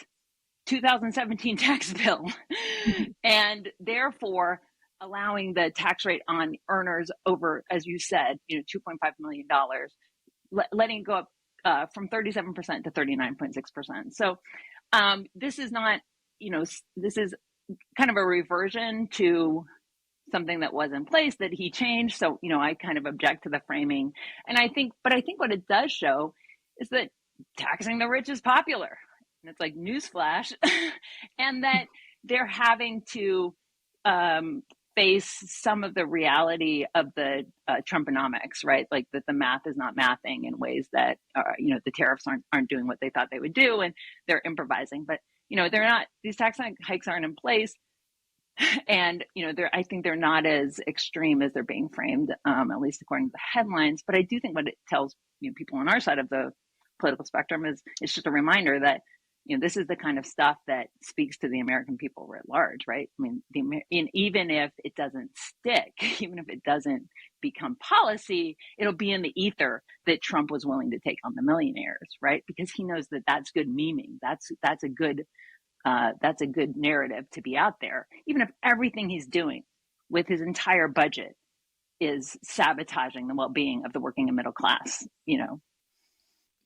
2017 tax bill and therefore allowing the tax rate on earners over, as you said, $2.5 million, letting it go up from 37% to 39.6%. So this is not, this is kind of a reversion to something that was in place that he changed. So, I kind of object to the framing. And I think what it does show is that taxing the rich is popular. And it's like newsflash, and that they're having to face some of the reality of the Trumponomics, right? Like that the math is not mathing in ways that the tariffs aren't doing what they thought they would do, and they're improvising. But they're not; these tax hikes aren't in place, and I think they're not as extreme as they're being framed, at least according to the headlines. But I do think what it tells people on our side of the political spectrum is it's just a reminder that this is the kind of stuff that speaks to the American people writ large, right? I mean, even if it doesn't stick, even if it doesn't become policy, it'll be in the ether that Trump was willing to take on the millionaires, right? Because he knows that that's good memeing. That's a good narrative to be out there, even if everything he's doing with his entire budget is sabotaging the well-being of the working and middle class,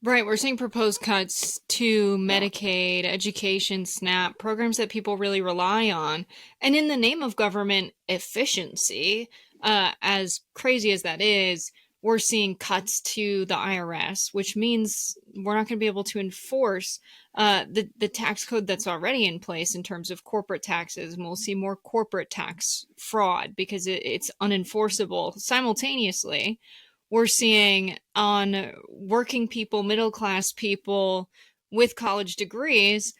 Right, we're seeing proposed cuts to Medicaid, education, SNAP, programs that people really rely on. And in the name of government efficiency, as crazy as that is, we're seeing cuts to the IRS, which means we're not going to be able to enforce the tax code that's already in place in terms of corporate taxes. And we'll see more corporate tax fraud because it's unenforceable. Simultaneously, we're seeing on working people, middle class people with college degrees,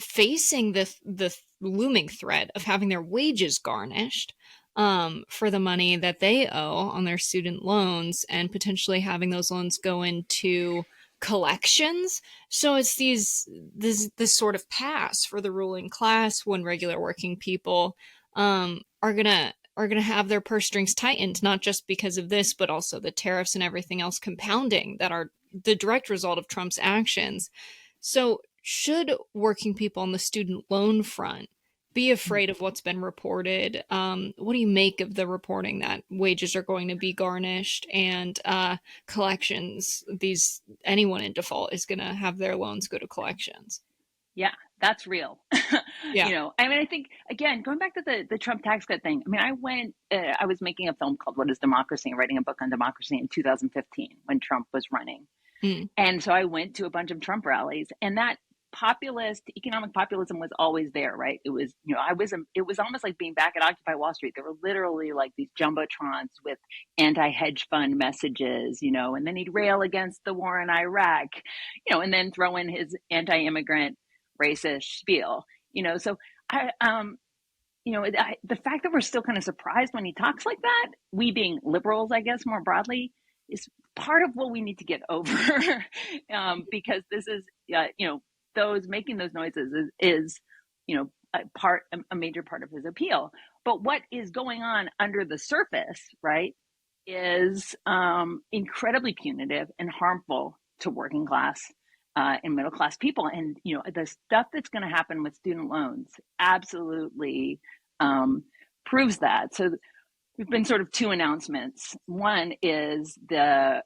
facing the looming threat of having their wages garnished for the money that they owe on their student loans, and potentially having those loans go into collections. So it's this sort of pass for the ruling class when regular working people are gonna have their purse strings tightened, not just because of this, but also the tariffs and everything else compounding that are the direct result of Trump's actions. So should working people on the student loan front be afraid of what's been reported? What do you make of the reporting that wages are going to be garnished and collections? Anyone in default is going to have their loans go to collections. Yeah, that's real. Yeah. I mean, I think, again, going back to the Trump tax cut thing, I mean, I was making a film called What is Democracy and writing a book on democracy in 2015 when Trump was running. And so I went to a bunch of Trump rallies, and that economic populism was always there, right? It was, it was almost like being back at Occupy Wall Street. There were literally like these jumbotrons with anti-hedge fund messages, and then he'd rail against the war in Iraq, and then throw in his anti-immigrant racist spiel, so the fact that we're still kind of surprised when he talks like that, we being liberals, I guess, more broadly, is part of what we need to get over. Because this is, those making those noises is a major part of his appeal. But what is going on under the surface, right, is incredibly punitive and harmful to working class and middle class people. And, the stuff that's going to happen with student loans absolutely proves that. So We've been sort of two announcements. One is the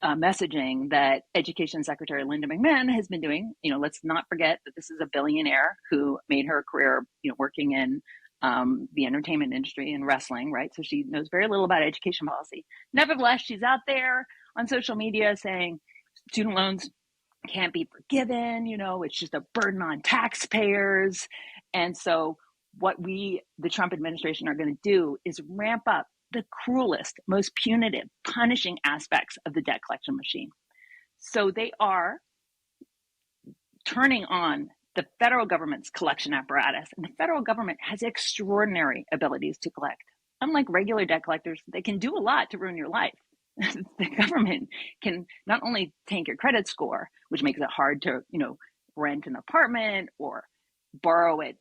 messaging that Education Secretary Linda McMahon has been doing. Let's not forget that this is a billionaire who made her career, working in the entertainment industry and wrestling, right? So she knows very little about education policy. Nevertheless, she's out there on social media saying student loans can't be forgiven, it's just a burden on taxpayers. And so what the Trump administration are going to do is ramp up the cruelest, most punitive, punishing aspects of the debt collection machine. So they are turning on the federal government's collection apparatus, and the federal government has extraordinary abilities to collect. Unlike regular debt collectors, they can do a lot to ruin your life. The government can not only tank your credit score, which makes it hard to, rent an apartment or borrow at,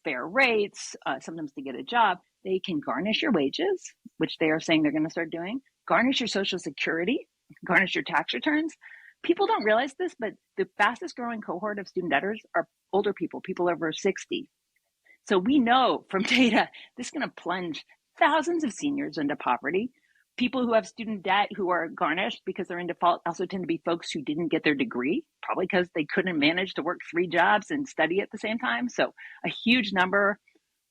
fair rates, sometimes to get a job. They can garnish your wages, which they are saying they're going to start doing, garnish your Social Security, garnish your tax returns. People don't realize this, but the fastest growing cohort of student debtors are older people over 60. So we know from data, this is going to plunge thousands of seniors into poverty. People who have student debt who are garnished because they're in default also tend to be folks who didn't get their degree, probably because they couldn't manage to work 3 jobs and study at the same time. So a huge number,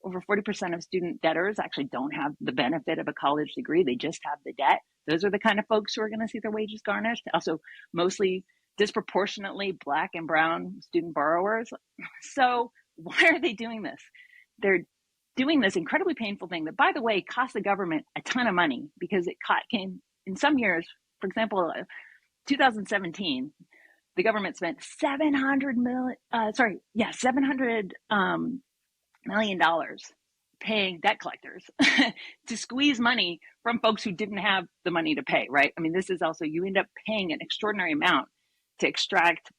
over 40% of student debtors actually don't have the benefit of a college degree. They just have the debt. Those are the kind of folks who are going to see their wages garnished. Also, mostly disproportionately Black and brown student borrowers. So why are they doing this? They're doing this incredibly painful thing that, by the way, cost the government a ton of money, because it came in some years. For example, 2017, the government spent $700 million paying debt collectors to squeeze money from folks who didn't have the money to pay, right? I mean, this is also, you end up paying an extraordinary amount to extract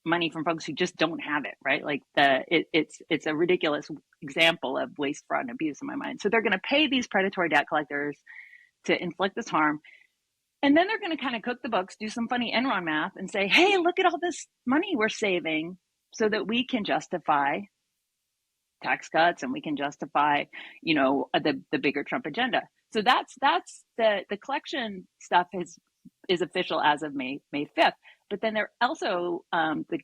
money from folks who just don't have it, right? Like it's a ridiculous example of waste, fraud, and abuse in my mind. So they're going to pay these predatory debt collectors to inflict this harm. And then they're going to kind of cook the books, do some funny Enron math and say, hey, look at all this money we're saving so that we can justify tax cuts and we can justify, the bigger Trump agenda. So that's the collection stuff is official as of May 5th. But then they're also the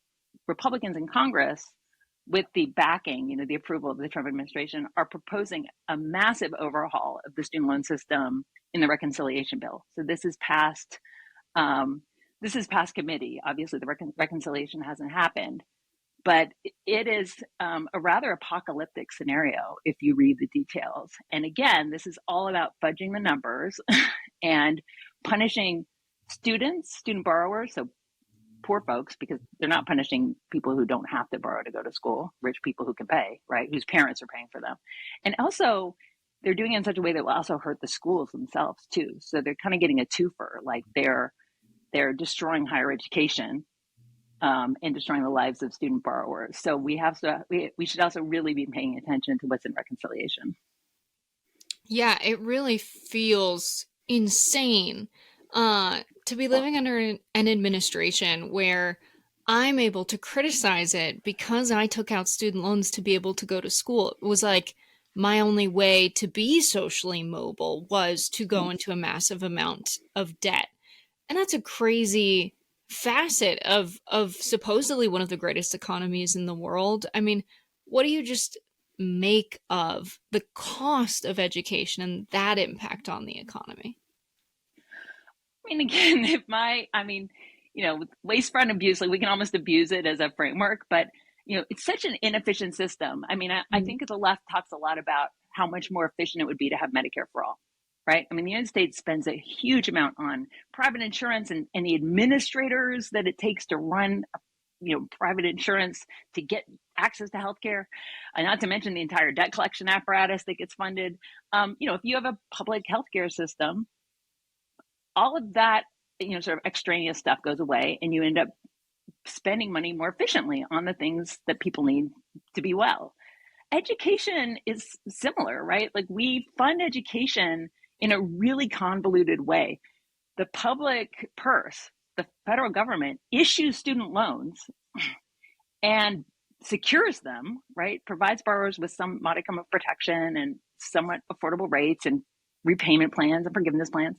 Republicans in Congress, with the backing, the approval of the Trump administration, are proposing a massive overhaul of the student loan system in the reconciliation bill. So this is past committee. Obviously, the reconciliation hasn't happened, but it is a rather apocalyptic scenario if you read the details. And again, this is all about fudging the numbers and punishing student borrowers, so poor folks, because they're not punishing people who don't have to borrow to go to school, rich people who can pay, right, whose parents are paying for them. And also, they're doing it in such a way that will also hurt the schools themselves too. So they're kind of getting a twofer, like they're destroying higher education and destroying the lives of student borrowers. So we should also really be paying attention to what's in reconciliation. Yeah, it really feels insane to be living under an administration where I'm able to criticize it because I took out student loans to be able to go to school. It was like my only way to be socially mobile was to go into a massive amount of debt. And that's a crazy facet of supposedly one of the greatest economies in the world. I mean, what do you just make of the cost of education and that impact on the economy? I mean, again, waste, fraud, and abuse, like we can almost abuse it as a framework, but, it's such an inefficient system. I mean, I think the left talks a lot about how much more efficient it would be to have Medicare for all, right? I mean, the United States spends a huge amount on private insurance and the administrators that it takes to run, private insurance to get access to healthcare, and not to mention the entire debt collection apparatus that gets funded. If you have a public healthcare system, all of that, sort of extraneous stuff goes away, and you end up spending money more efficiently on the things that people need to be well. Education is similar, right? Like we fund education in a really convoluted way. The public purse, the federal government, issues student loans and secures them, right? Provides borrowers with some modicum of protection and somewhat affordable rates and repayment plans and forgiveness plans.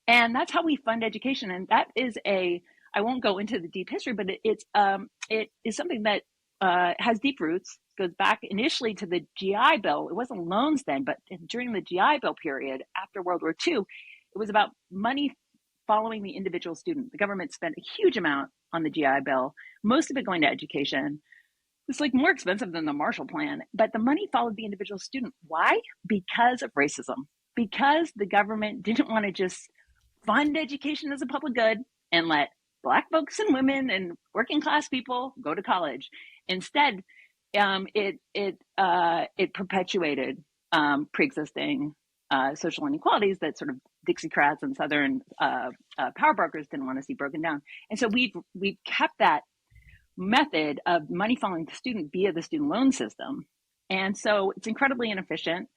And that's how we fund education. And that is I won't go into the deep history, but it is something that has deep roots, goes back initially to the GI Bill. It wasn't loans then, but during the GI Bill period after World War II, it was about money following the individual student. The government spent a huge amount on the GI Bill, most of it going to education. It's like more expensive than the Marshall Plan, but the money followed the individual student. Why? Because of racism. Because the government didn't want to just fund education as a public good and let Black folks and women and working class people go to college. Instead, it perpetuated pre-existing social inequalities that sort of Dixiecrats and Southern power brokers didn't want to see broken down. And so we've kept that method of money following the student via the student loan system. And so it's incredibly inefficient.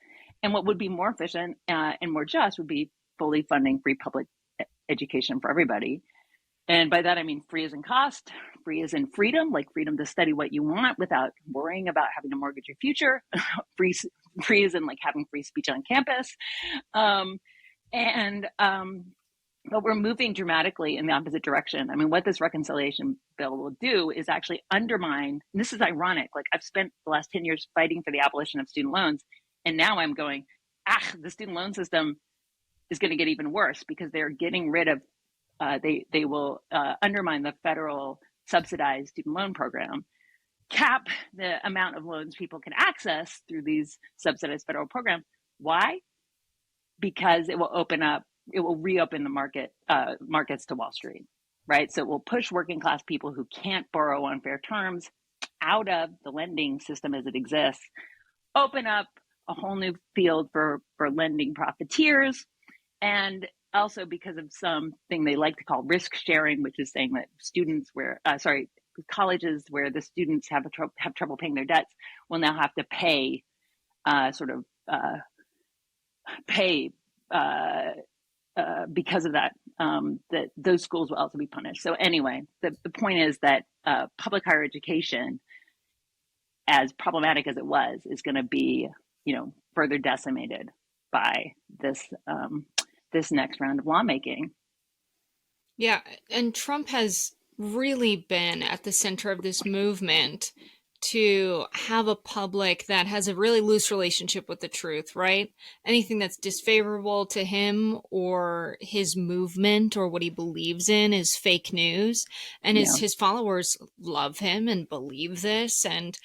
And what would be more efficient and more just would be fully funding free public education for everybody. And by that, I mean free as in cost, free as in freedom, like freedom to study what you want without worrying about having to mortgage your future, free as in like having free speech on campus. But we're moving dramatically in the opposite direction. I mean, what this reconciliation bill will do is actually undermine, and this is ironic, like I've spent the last 10 years fighting for the abolition of student loans, and now I'm going, the student loan system is going to get even worse because they're getting rid of, they will undermine the federal subsidized student loan program, cap the amount of loans people can access through these subsidized federal programs. Why? Because it will reopen the markets to Wall Street, right? So it will push working class people who can't borrow on fair terms out of the lending system as it exists, open up a whole new field for lending profiteers, and also because of something they like to call risk sharing, which is saying that colleges where the students have trouble paying their debts will now have to pay because of that, that those schools will also be punished. So anyway, the point is that public higher education, as problematic as it was, is going to be, further decimated by this next round of lawmaking. Yeah, and Trump has really been at the center of this movement to have a public that has a really loose relationship with the truth, right? Anything that's disfavorable to him or his movement or what he believes in is fake news. And his followers love him and believe this and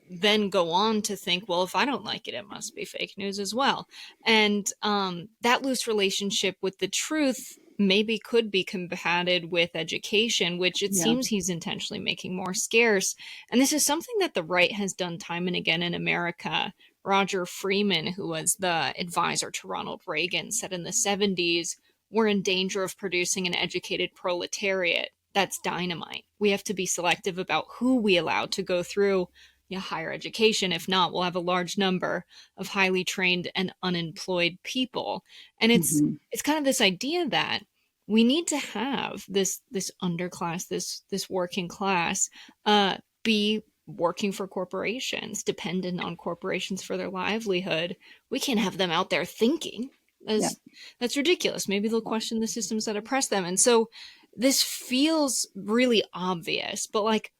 then go on to think, well, if I don't like it, it must be fake news as well. And that loose relationship with the truth maybe could be combated with education, which it seems he's intentionally making more scarce. And this is something that the right has done time and again in America. Roger Freeman, who was the advisor to Ronald Reagan, said in the 70s, we're in danger of producing an educated proletariat. That's dynamite. We have to be selective about who we allow to go through higher education. If not, we'll have a large number of highly trained and unemployed people. And it's kind of this idea that we need to have this underclass, this working class, be working for corporations, dependent on corporations for their livelihood. We can't have them out there thinking. That's ridiculous. Maybe they'll question the systems that oppress them. And so this feels really obvious, but like,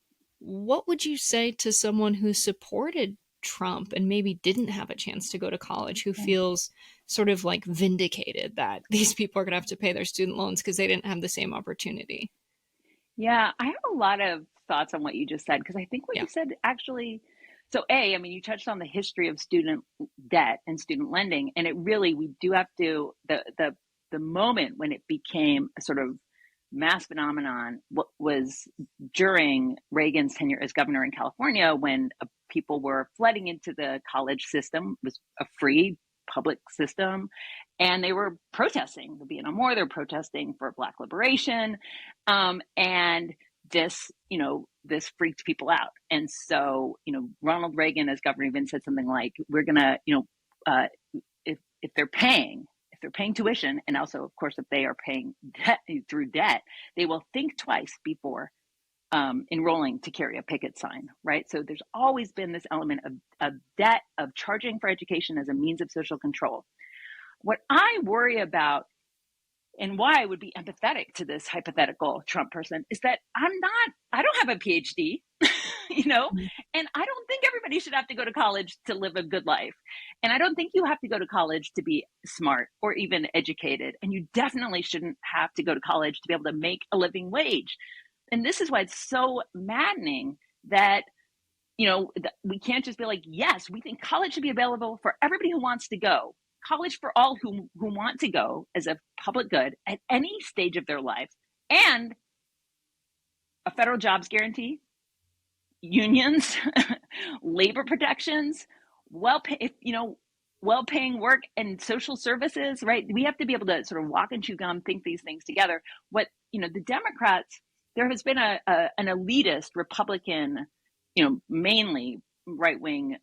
what would you say to someone who supported Trump and maybe didn't have a chance to go to college, who feels sort of like vindicated that these people are going to have to pay their student loans because they didn't have the same opportunity? Yeah, I have a lot of thoughts on what you just said, because I think what you said actually, you touched on the history of student debt and student lending, and it really, we do have to, the moment when it became a sort of mass phenomenon was during Reagan's tenure as governor in California, when people were flooding into the college system. It was a free public system, and they were protesting the Vietnam War. They're protesting for Black liberation, and this freaked people out. And so, Ronald Reagan as governor even said something like, "We're gonna, if they're paying tuition, and also, of course, if they are paying debt through debt, they will think twice before enrolling to carry a picket sign, right? So there's always been this element of debt, of charging for education as a means of social control. What I worry about, and why I would be empathetic to this hypothetical Trump person, is that I don't have a PhD, you know, and I don't think everybody should have to go to college to live a good life. And I don't think you have to go to college to be smart or even educated. And you definitely shouldn't have to go to college to be able to make a living wage. And this is why it's so maddening that, you know, we can't just be like, yes, we think college should be available for everybody who wants to go. College for all who want to go as a public good at any stage of their life, and a federal jobs guarantee, unions, labor protections, well-paying work and social services, right? We have to be able to sort of walk and chew gum, think these things together. What, you know, the Democrats, there has been an elitist Republican, you know, mainly right-wing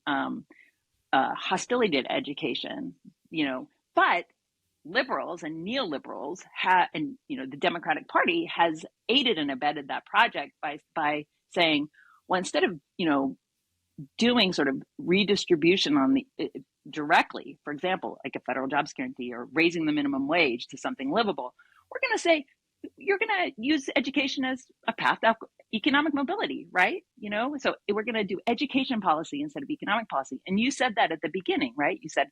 hostility to education, you know, but liberals and neoliberals and, you know, the Democratic Party has aided and abetted that project by saying, well, instead of, you know, doing sort of redistribution on the directly, for example, like a federal jobs guarantee or raising the minimum wage to something livable, we're going to say you're going to use education as a path to economic mobility, right? You know, so we're going to do education policy instead of economic policy. And you said that at the beginning, right? You said,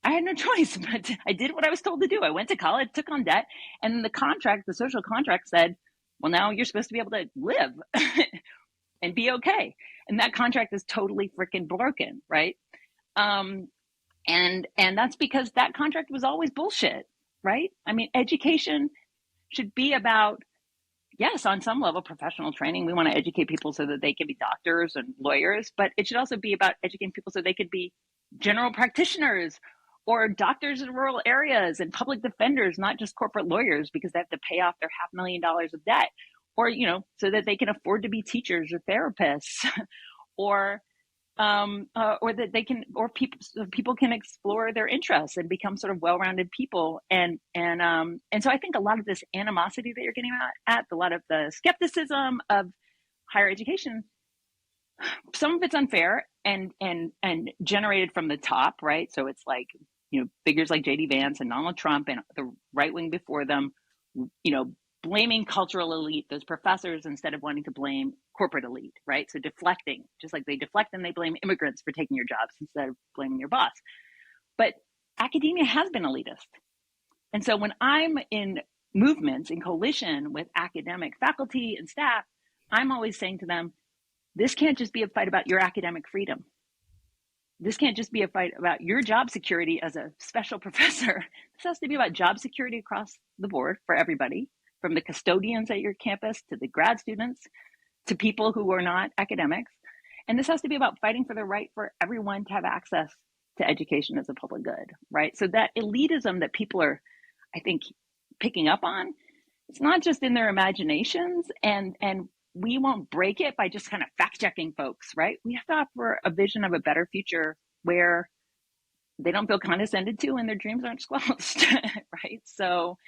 I had no choice, but I did what I was told to do. I went to college, took on debt, and the contract, the social contract said, well, now you're supposed to be able to live and be okay. And that contract is totally freaking broken, right? And that's because that contract was always bullshit, right? I mean, education should be about, yes, on some level, professional training. We want to educate people so that they can be doctors and lawyers, but it should also be about educating people so they could be general practitioners or doctors in rural areas and public defenders, not just corporate lawyers, because they have to pay off their $500,000 of debt, or, you know, so that they can afford to be teachers or therapists, or that they can, or people can explore their interests and become sort of well-rounded people. And so I think a lot of this animosity that you're getting at, a lot of the skepticism of higher education, some of it's unfair and generated from the top, right? So it's like, you know, figures like J.D. Vance and Donald Trump and the right wing before them, you know, blaming cultural elite, those professors, instead of wanting to blame corporate elite, right? So deflecting, just like they deflect and they blame immigrants for taking your jobs instead of blaming your boss. But academia has been elitist. And so when I'm in movements, in coalition with academic faculty and staff, I'm always saying to them, this can't just be a fight about your academic freedom. This can't just be a fight about your job security as a special professor. This has to be about job security across the board for everybody, from the custodians at your campus to the grad students to people who are not academics. And this has to be about fighting for the right for everyone to have access to education as a public good, right? So that elitism that people are, I think, picking up on, it's not just in their imaginations, and we won't break it by just kind of fact-checking folks, right? We have to offer a vision of a better future where they don't feel condescended to and their dreams aren't squelched, right? So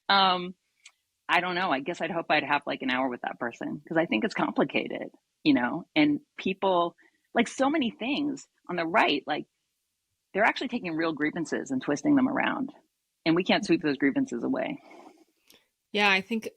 I don't know. I guess I'd hope I'd have like an hour with that person, because I think it's complicated, you know, and people, like so many things on the right, like they're actually taking real grievances and twisting them around, and we can't sweep those grievances away. Yeah, I think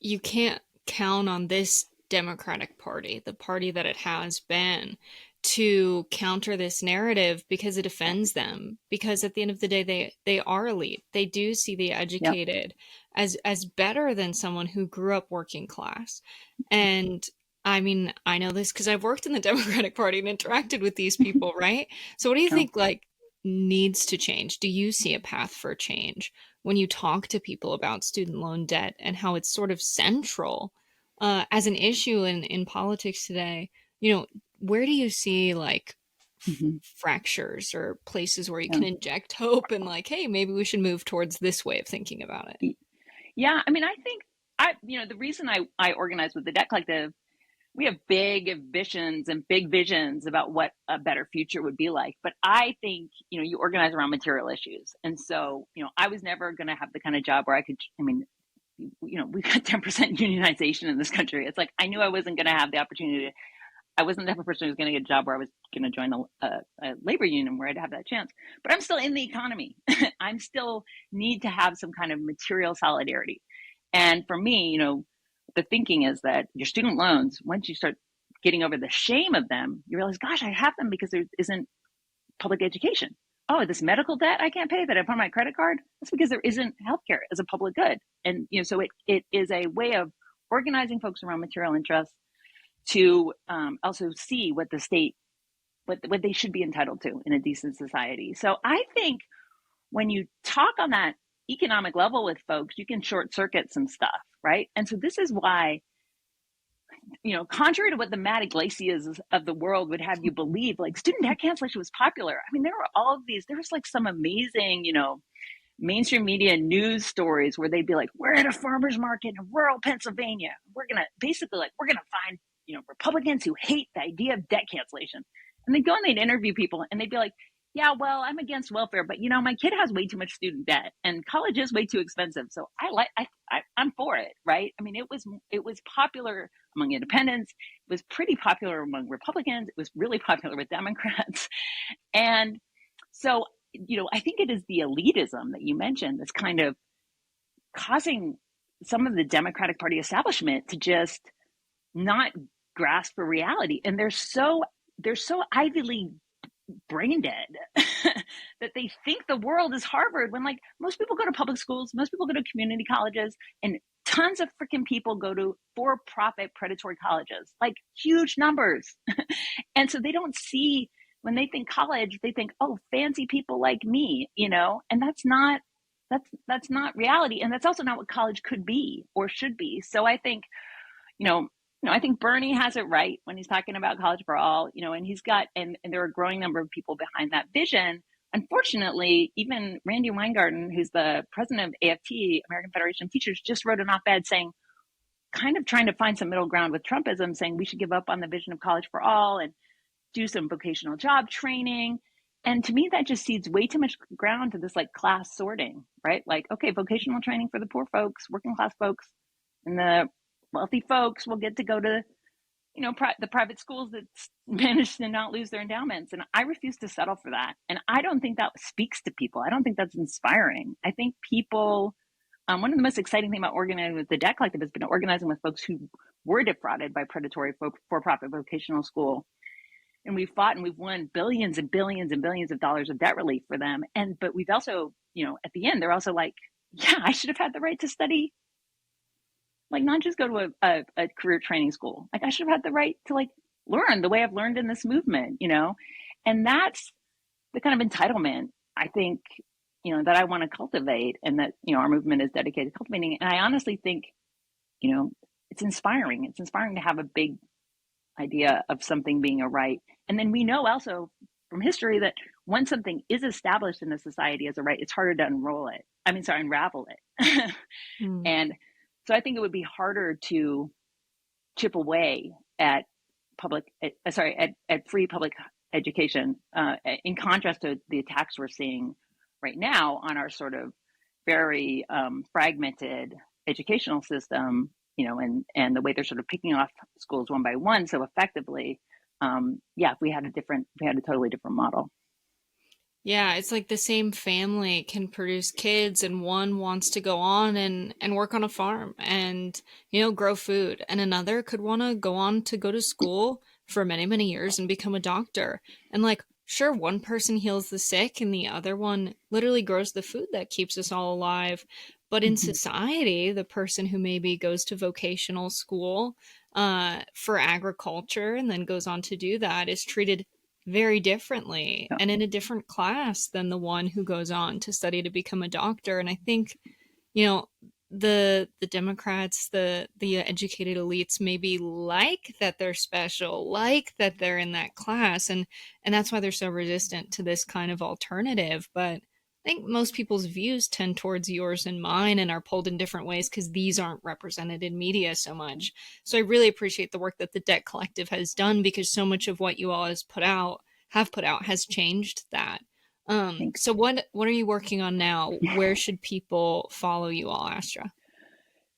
you can't count on this Democratic Party, the party that it has been, to counter this narrative, because it offends them. Because at the end of the day, they are elite. They do see the educated as better than someone who grew up working class. And I mean, I know this because I've worked in the Democratic Party and interacted with these people, right? So what do you think like needs to change? Do you see a path for change when you talk to people about student loan debt and how it's sort of central as an issue in politics today? You know, where do you see like fractures or places where you can inject hope and like, hey, maybe we should move towards this way of thinking about it? Yeah, I mean, I think the reason I organized with the Debt Collective, we have big ambitions and big visions about what a better future would be like. But I think, you know, you organize around material issues. And so, you know, I was never going to have the kind of job where I could, I mean, we've got 10% unionization in this country. It's like, I knew I wasn't going to have the opportunity. I wasn't the type of person who was going to get a job where I was going to join a labor union where I'd have that chance. But I'm still in the economy. I'm still need to have some kind of material solidarity. And for me, the thinking is that your student loans, once you start getting over the shame of them, you realize, gosh, I have them because there isn't public education. Oh, this medical debt I can't pay that I put on my credit card. That's because there isn't healthcare as a public good. And so it is a way of organizing folks around material interests to also see what the state, what they should be entitled to in a decent society. So I think when you talk on that economic level with folks, you can short circuit some stuff, right? And so this is why, contrary to what the Matt Iglesias of the world would have you believe, like student debt cancellation was popular. I mean, there were all of these, there was like some amazing, mainstream media news stories where they'd be like, we're at a farmer's market in rural Pennsylvania. We're going to find, Republicans who hate the idea of debt cancellation. And they'd go and they'd interview people and they'd be like, yeah, well, I'm against welfare, but my kid has way too much student debt and college is way too expensive. So I'm for it, right? I mean, it was popular among independents. It was pretty popular among Republicans. It was really popular with Democrats. And so, I think it is the elitism that you mentioned that's kind of causing some of the Democratic Party establishment to just not grasp for reality. And they're so Ivy League brain dead that they think the world is Harvard when like most people go to public schools, most people go to community colleges, and tons of freaking people go to for-profit predatory colleges, like huge numbers. And so they don't see, when they think college, they think, oh, fancy people like me, and that's not reality. And that's also not what college could be or should be. So I think, I think Bernie has it right when he's talking about college for all, and he's got, and there are a growing number of people behind that vision. Unfortunately, even Randy Weingarten, who's the president of AFT, American Federation of Teachers, just wrote an op-ed saying, kind of trying to find some middle ground with Trumpism, saying we should give up on the vision of college for all and do some vocational job training. And to me, that just cedes way too much ground to this like class sorting, right? Like, okay, vocational training for the poor folks, working class folks, and the wealthy folks will get to go to, the private schools that manage to not lose their endowments. And I refuse to settle for that. And I don't think that speaks to people. I don't think that's inspiring. I think people, one of the most exciting things about organizing with the Debt Collective has been organizing with folks who were defrauded by predatory for-profit vocational school. And we've fought and we've won billions and billions and billions of dollars of debt relief for them. But we've also, at the end, they're also like, yeah, I should have had the right to study, like not just go to a career training school. Like I should have had the right to like learn the way I've learned in this movement, and that's the kind of entitlement I think, that I want to cultivate, and that, our movement is dedicated to cultivating. And I honestly think, it's inspiring. It's inspiring to have a big idea of something being a right. And then we know also from history that when something is established in a society as a right, it's harder to unravel it. And so I think it would be harder to chip away at free public education, in contrast to the attacks we're seeing right now on our sort of very fragmented educational system, and the way they're sort of picking off schools one by one so effectively. If we had a totally different model. Yeah, it's like the same family can produce kids and one wants to go on and work on a farm and, grow food. And another could want to go to school for many, many years and become a doctor. And like, sure, one person heals the sick and the other one literally grows the food that keeps us all alive. But in society, the person who maybe goes to vocational school for agriculture and then goes on to do that is treated very differently and in a different class than the one who goes on to study to become a doctor. And I think, the Democrats, the educated elites maybe like that they're special, like that they're in that class, and that's why they're so resistant to this kind of alternative. But I think most people's views tend towards yours and mine and are pulled in different ways because these aren't represented in media so much. So I really appreciate the work that the Debt Collective has done, because so much of what you all have put out has changed that. So what are you working on now? Where should people follow you all, Astra?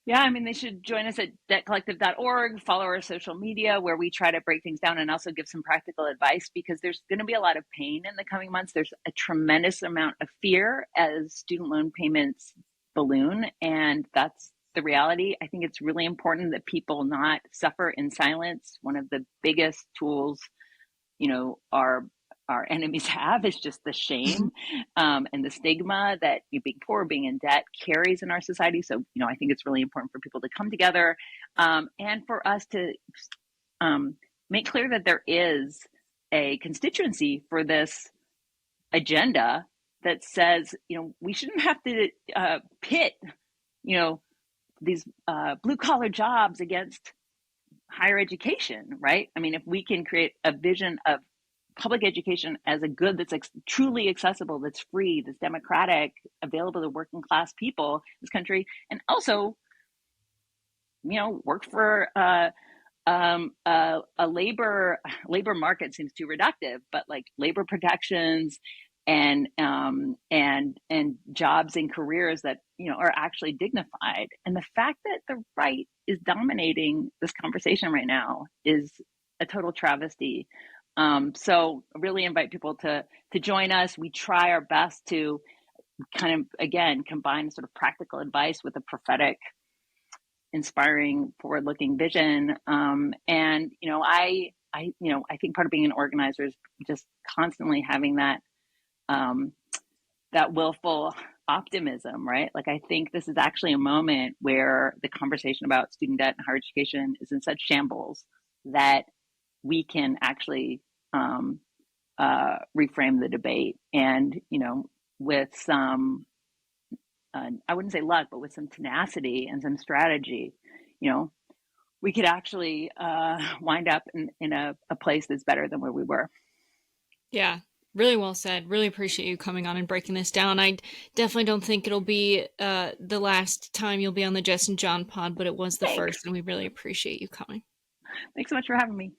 Yeah, I mean, they should join us at debtcollective.org, follow our social media where we try to break things down and also give some practical advice, because there's going to be a lot of pain in the coming months. There's a tremendous amount of fear as student loan payments balloon, and that's the reality. I think it's really important that people not suffer in silence. One of the biggest tools, our enemies have is just the shame and the stigma that being poor, being in debt carries in our society. So, I think it's really important for people to come together and for us to make clear that there is a constituency for this agenda that says, we shouldn't have to pit, these blue collar jobs against higher education, right? I mean, if we can create a vision of public education as a good that's truly accessible, that's free, that's democratic, available to working class people in this country, and also, work for a labor market seems too reductive, but like labor protections and jobs and careers that are actually dignified. And the fact that the right is dominating this conversation right now is a total travesty. So I really invite people to join us. We try our best to kind of, again, combine sort of practical advice with a prophetic, inspiring, forward-looking vision. And I think part of being an organizer is just constantly having that willful optimism, right? Like, I think this is actually a moment where the conversation about student debt and higher education is in such shambles that we can actually reframe the debate, and with some I wouldn't say luck, but with some tenacity and some strategy, we could actually wind up in a place that's better than where we were. Yeah, really well said. Really appreciate you coming on and breaking this down. I definitely don't think it'll be the last time you'll be on the Jess and John pod, but it was the first, and we really appreciate you coming. Thanks so much for having me.